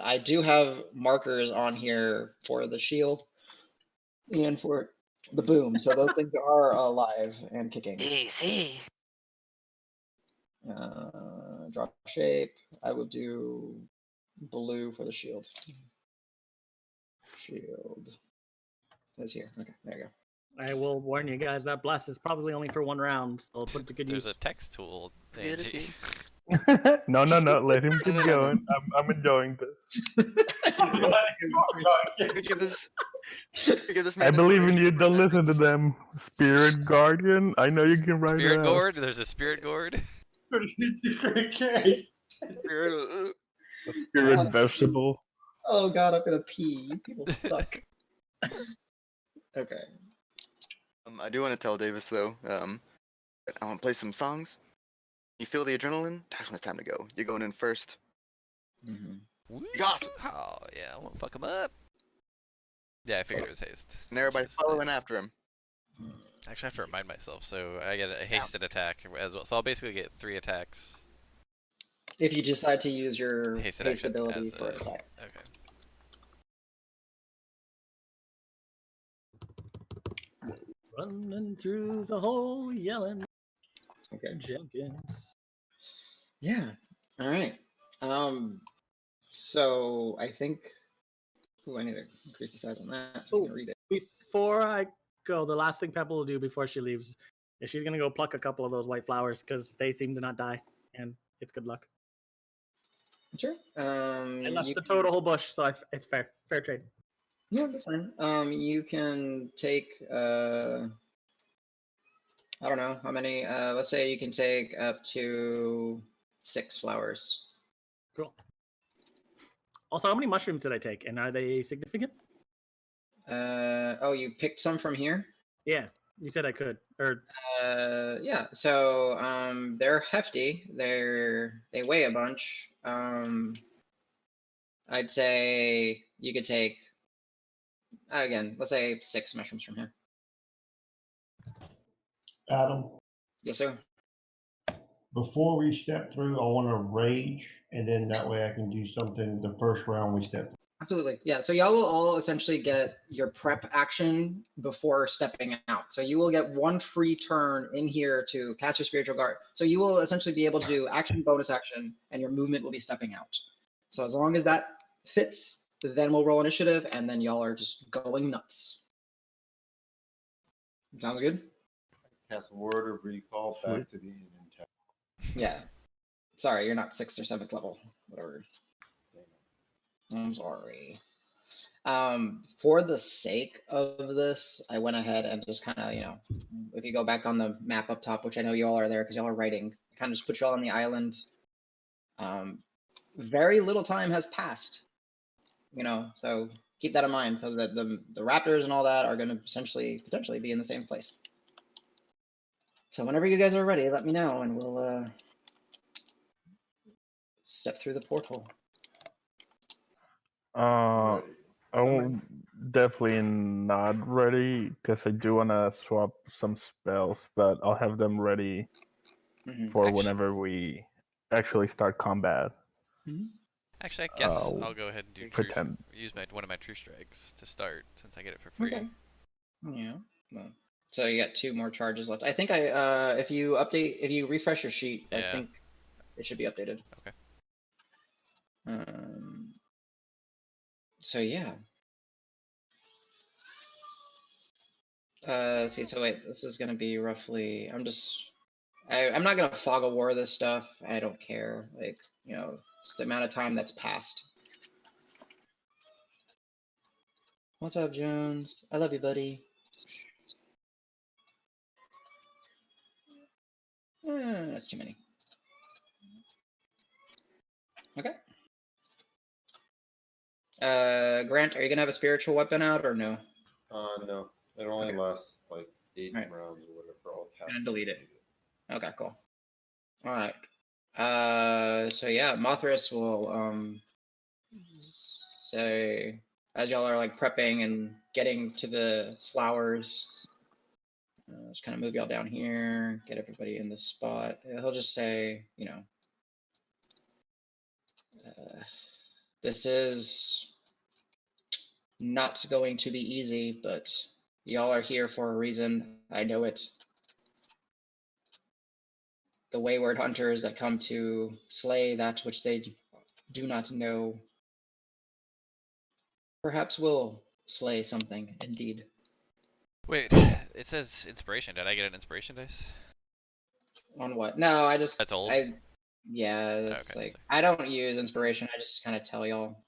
I do have markers on here for the shield and for the boom. So those things are alive and kicking. Easy. Drop shape. I will do blue for the shield. Shield is here. Okay, there you go. I will warn you guys that bless is probably only for 1 round. So I'll put it to good There's use. a text tool. Angie. No. Let him keep going. I'm enjoying this. Give us Because this I man believe in inspiration you. for Don't listen to remembrance. them. Spirit Guardian. I know you can write Spirit it out. gourd. There's a spirit gourd. Okay. Spirit, Spirit God. vegetable. Oh god, I'm gonna pee. You people suck. Okay. I do want to tell Davis though. I want to play some songs. You feel the adrenaline? That's when it's time to go. You're going in first. Awesome. Oh yeah, I won't fuck him up. Yeah, I figured it was haste. And everybody which is following nice. after him. Actually, I have to remind myself, so I get a hasted attack as well. So I'll basically get 3 attacks. If you decide to use your Hasted haste action ability as for a- attack. Okay. Running through the hole, yelling. Okay. Jenkins. Yeah. All right. So I think. Ooh, I need to increase the size on that so I can read it. Before I go, the last thing Pepper will do before she leaves is she's gonna go pluck a couple of those white flowers because they seem to not die, and it's good luck. Sure. I left you the can- toad a whole bush, so it's fair trade. Yeah, that's fine. You can take. I don't know how many. Let's say you can take up to 6 flowers. Cool. Also, how many mushrooms did I take, and are they significant? Oh, you picked some from here. Yeah, you said I could. Or Yeah. So they're hefty. They weigh a bunch. I'd say you could take again. Let's say 6 mushrooms from here. Adam, Yes, sir. before we step through, I want to rage, and then that way I can do something the first round we step through. Absolutely. Yeah. So y'all will all essentially get your prep action before stepping out. So you will get 1 free turn in here to cast your spiritual guard. So you will essentially be able to do action, bonus action, and your movement will be stepping out. So as long as that fits, then we'll roll initiative, and then y'all are just going nuts. Sounds good? Cast word of recall back to being intact. Yeah. Sorry, you're not 6th or 7th level. Whatever. I'm sorry. For the sake of this, I went ahead and just kind of, if you go back on the map up top, which I know you all are there because y'all are writing, kind of just put you all on the island. Very little time has passed, so keep that in mind so that the raptors and all that are going to potentially be in the same place. So whenever you guys are ready, let me know and we'll step through the portal. Ready. I'm definitely not ready because I do want to swap some spells, but I'll have them ready for whenever we actually start combat. Actually, I guess I'll go ahead and do use one of my true strikes to start since I get it for free. Okay. Yeah. Well, so you got 2 more charges left. I think if you refresh your sheet, I think it should be updated. Okay. So yeah. See, so wait, this is gonna be roughly. I'm not gonna fog of war this stuff. I don't care. Just the amount of time that's passed. What's up, Jones? I love you, buddy. That's too many. Okay. Grant, are you gonna have a spiritual weapon out or no? No. It only Okay. lasts like 8 Right. rounds or whatever. I'll cast And delete it. Okay, cool. All right. So yeah, Mothras will say as y'all are prepping and getting to the flowers. Just kind of move y'all down here, get everybody in the spot. He'll just say, this is not going to be easy, but y'all are here for a reason. I know it. The wayward hunters that come to slay that which they do not know perhaps will slay something, indeed. Wait, it says inspiration. Did I get an inspiration dice? On what? No, I just... That's old? Yeah, that's Okay, I don't use inspiration. I just kind of tell y'all,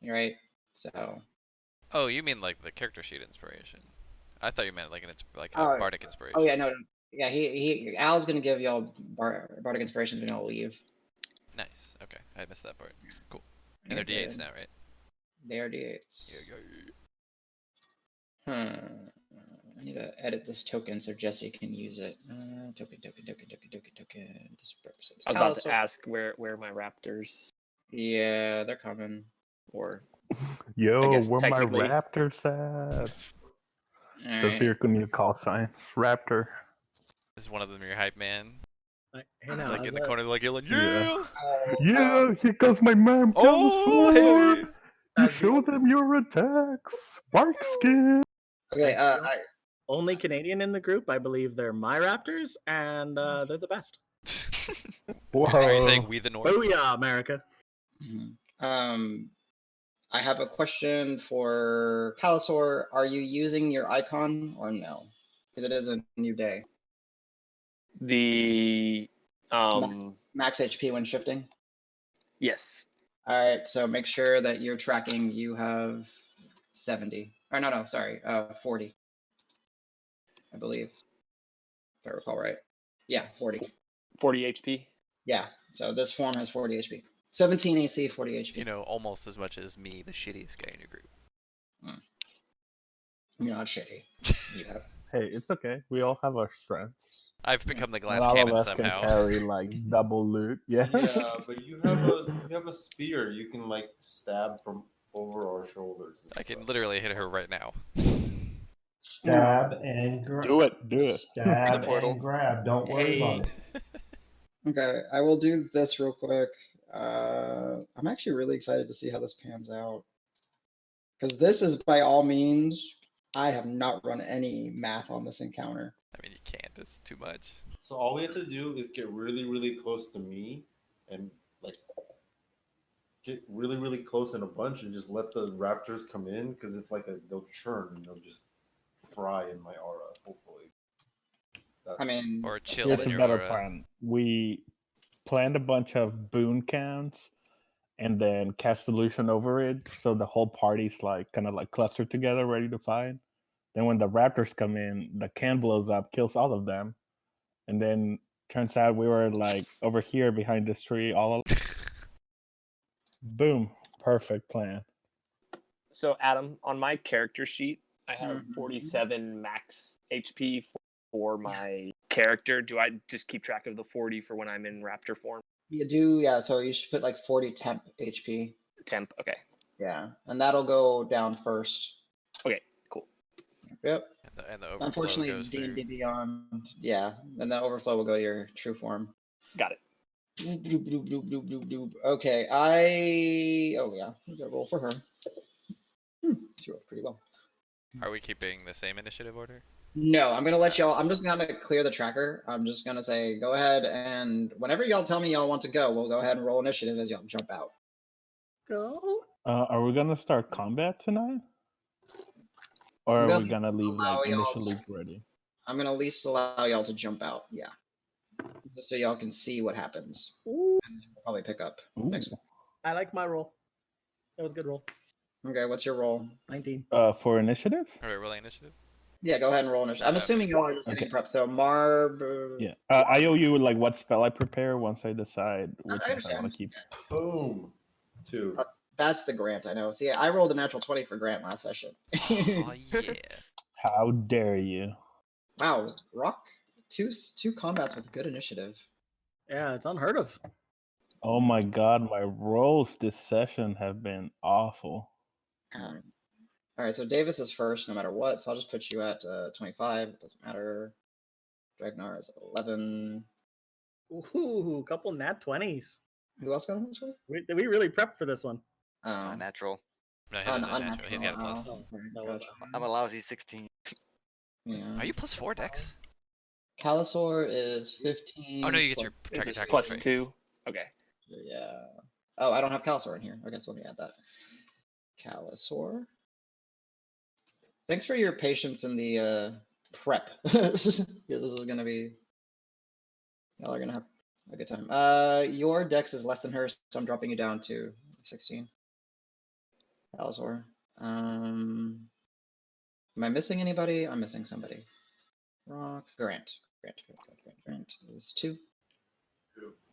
right? So... Oh, you mean like the character sheet inspiration? I thought you meant like a Oh, bardic inspiration. Oh yeah, no, yeah. Al's gonna give y'all bardic inspiration when y'all leave. Nice. Okay, I missed that part. Cool. And they're D8s now, right? They are D8s. Yeah. I need to edit this token so Jesse can use it. Token. This represents I was about to Calisor. ask where my raptors Yeah, they're coming. or Yo, guess where my technically- raptors at? All Does right. your need a call sign? Raptor. Is one of them your hype man? Hey, It's He's now, like how's in the that? corner, like yelling, Yeah. "Yeah!" Yeah, here comes my man. Oh, Calisor. hey! You As show the- them your attacks. Bark skin. Okay. As the only Canadian in the group, I believe they're my Raptors, and they're the best. Whoa. Are you saying we the North? Booyah, America! I have a question for Calisor. Are you using your icon or no? Because it is a new day. the Max HP when shifting. yes. All right, so make sure that you're tracking. You have 70. Or no, sorry, 40. I believe, if I recall right. Yeah, 40. 40 HP. Yeah, so this form has 40 HP. 17 AC, 40 HP. You know, almost as much as me, the shittiest guy in your group. You're not shitty. Yeah. Hey, it's okay. We all have our strengths. I've become the glass Not all of cannon us somehow. can carry like double loot. Yeah. Yeah, but you have a spear. You can like stab from over our shoulders. And I can stuff. literally hit her right now. Stab and grab. Do it. Stab The portal. and grab. Don't worry about it. Okay, I will do this real quick. I'm actually really excited to see how this pans out. Because this is by all means, I have not run any math on this encounter. I mean, you can't. It's too much. So all we have to do is get really, really close to me, and like get really, really close in a bunch, and just let the raptors come in, because it's like they'll churn and they'll just fry in my aura. Hopefully. I mean, Or chill Here's in a your better aura. plan. We planned a bunch of boon counts and then cast illusion over it, so the whole party's like kind of like clustered together, ready to fight. Then when the raptors come in, the can blows up, kills all of them, and then turns out we were like over here behind this tree, all boom, perfect plan. So Adam, on my character sheet, I have Mhm. 47 max HP for my character. Do I just keep track of the 40 for when I'm in raptor form? you do, yeah, so you should put like 40 temp HP. Temp. Okay. Yeah, and that'll go down first. Okay. Cool. Yep. And the overflow Unfortunately, goes D&D through. Beyond, yeah, and that overflow will go to your true form. Got it. Okay, oh yeah, we got to roll for her. She rolled pretty well. Are we keeping the same initiative order? No, I'm gonna let y'all. I'm just gonna clear the tracker. I'm just gonna say, go ahead, and whenever y'all tell me y'all want to go, we'll go ahead and roll initiative as y'all jump out. Go. Are we gonna start combat tonight, or I'm are gonna we gonna leave allow like y'all- initially ready? I'm gonna at least allow y'all to jump out. Yeah, just so y'all can see what happens. Ooh, And we'll probably pick up Ooh. next one. I like my roll. That was a good roll. Okay, what's your roll? 19. For initiative? Are we rolling initiative? Yeah, go ahead and roll initiative. I'm assuming y'all are just getting prepped. So Marb. Yeah. I owe you like what spell I prepare once I decide which I ones I want understand. to keep. Boom. 2. That's the Grant. I know. See, I rolled a natural 20 for Grant last session. Oh yeah. How dare you? Wow, Rock, two combats with good initiative. Yeah, it's unheard of. Oh my god, my rolls this session have been awful. All right, so Davis is first no matter what, so I'll just put you at 25. It doesn't matter. Dregnar is at 11. Ooh, couple nat 20s. Who else got this one? We really prepped for this one. Natural. No, he doesn't natural. He's got a plus. Oh, okay, that was gotcha. I'm a lousy 16. Yeah. Are you plus 4 Dex? Calisor is 15. Oh no, you get your plus- track Is attack it plus traits. 2? Okay. Yeah. Oh, I don't have Calisor in here. Okay, so let me add that. Calisor. Thanks for your patience in the prep. This is gonna be. Y'all are gonna have a good time. Your dex is less than hers, so I'm dropping you down to 16. Calisor. Am I missing anybody? I'm missing somebody. Roque, Grant is 2.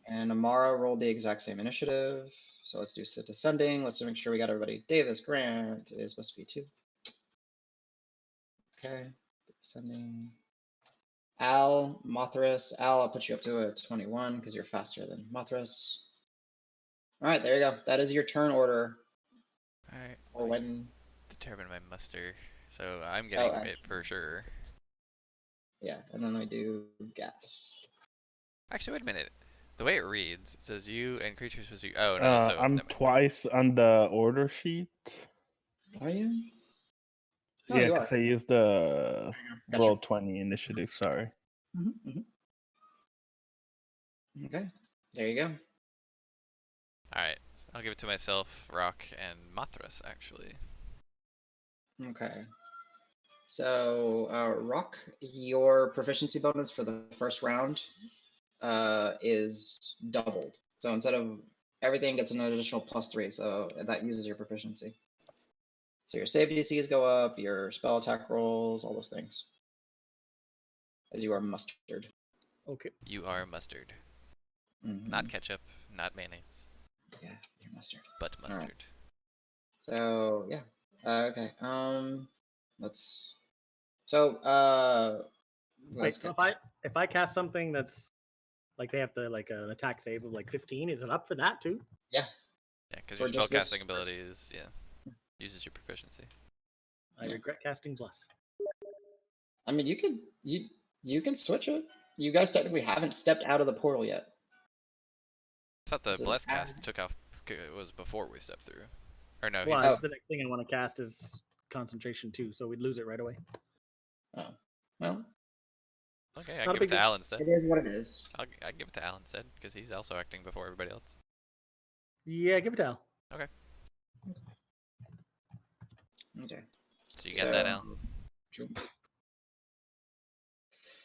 And Amara rolled the exact same initiative. So let's do descending. Let's make sure we got everybody. Davis, Grant is supposed to be 2. Okay, descending. Al, Mothras. Al, I'll put you up to a 21 because you're faster than Mothras. All right, there you go. That is your turn order. All right. Or when Determine my muster. So I'm getting it for sure. Yeah, and then I do gas. Actually, wait a minute. The way it reads, it says you and creatures supposed to. Oh no, so I'm twice on the order sheet. Are you? No, Yeah, you are. because I used the Gotcha. roll 20 initiative. Sorry. Okay, there you go. All right, I'll give it to myself, Roque, and Mothras actually. Okay. So, Roque, your proficiency bonus for the first round is doubled. So instead of everything gets an additional +3, so that uses your proficiency. So your save DCs go up, your spell attack rolls, all those things. As you are mustered. Okay. You are mustard. Mhm. Not ketchup, not mayonnaise. Yeah, you're mustard. But mustard. Right. So yeah. Okay. Let's. So Wait. So if I cast something that's like they have to like an attack save of like 15, is it up for that too? Yeah. Yeah, because Or your just this- spellcasting ability is uses your proficiency. I regret casting Bless. I mean, you can switch it. You guys technically haven't stepped out of the portal yet. I thought the This is bless bad. cast took off. It was before we stepped through. Or no, Well, he's that's the next thing I want to cast is concentration too, so we'd lose it right away. Oh, well, okay. I Not a can give it big to deal. Al instead. it is what it is. I give it to Al instead because he's also acting before everybody else. Yeah, give it to Al. Okay. Okay. So you got that, Al. True.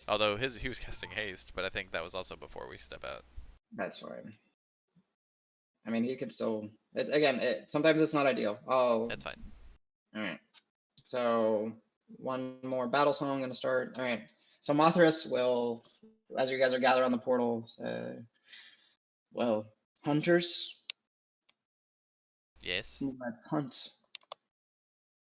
Although he was casting haste, but I think that was also before we step out. That's fine. I mean, he could still. Sometimes it's not ideal. That's fine. All right. So one more battle song. I'm gonna start. All right. So Mothras will, as you guys are gathered on the portal, say, well, hunters, Yes. let's hunt.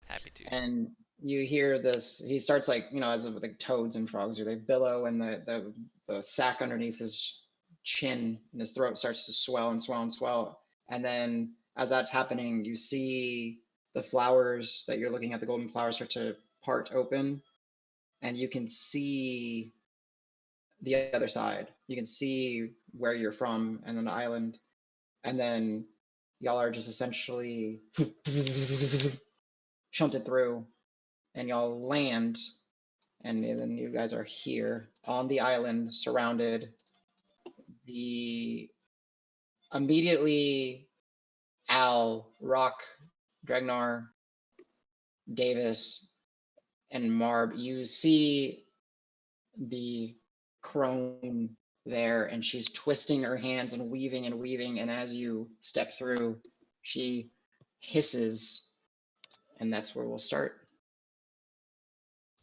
Happy to. And you hear this. He starts as of like toads and frogs, or they billow, and the sack underneath his chin and his throat starts to swell and swell and swell. And then as that's happening, you see the flowers that you're looking at, the golden flowers, start to part open, and you can see the other side. You can see where you're from and an island, and then y'all are just essentially shunted through, and y'all land, and then you guys are here on the island, surrounded. The immediately Al, Roque, Dregnar, Davis, and Marb, you see the crone there, and she's twisting her hands and weaving, and as you step through, she hisses, and that's where we'll start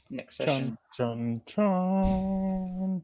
next session. Chun, chun, chun.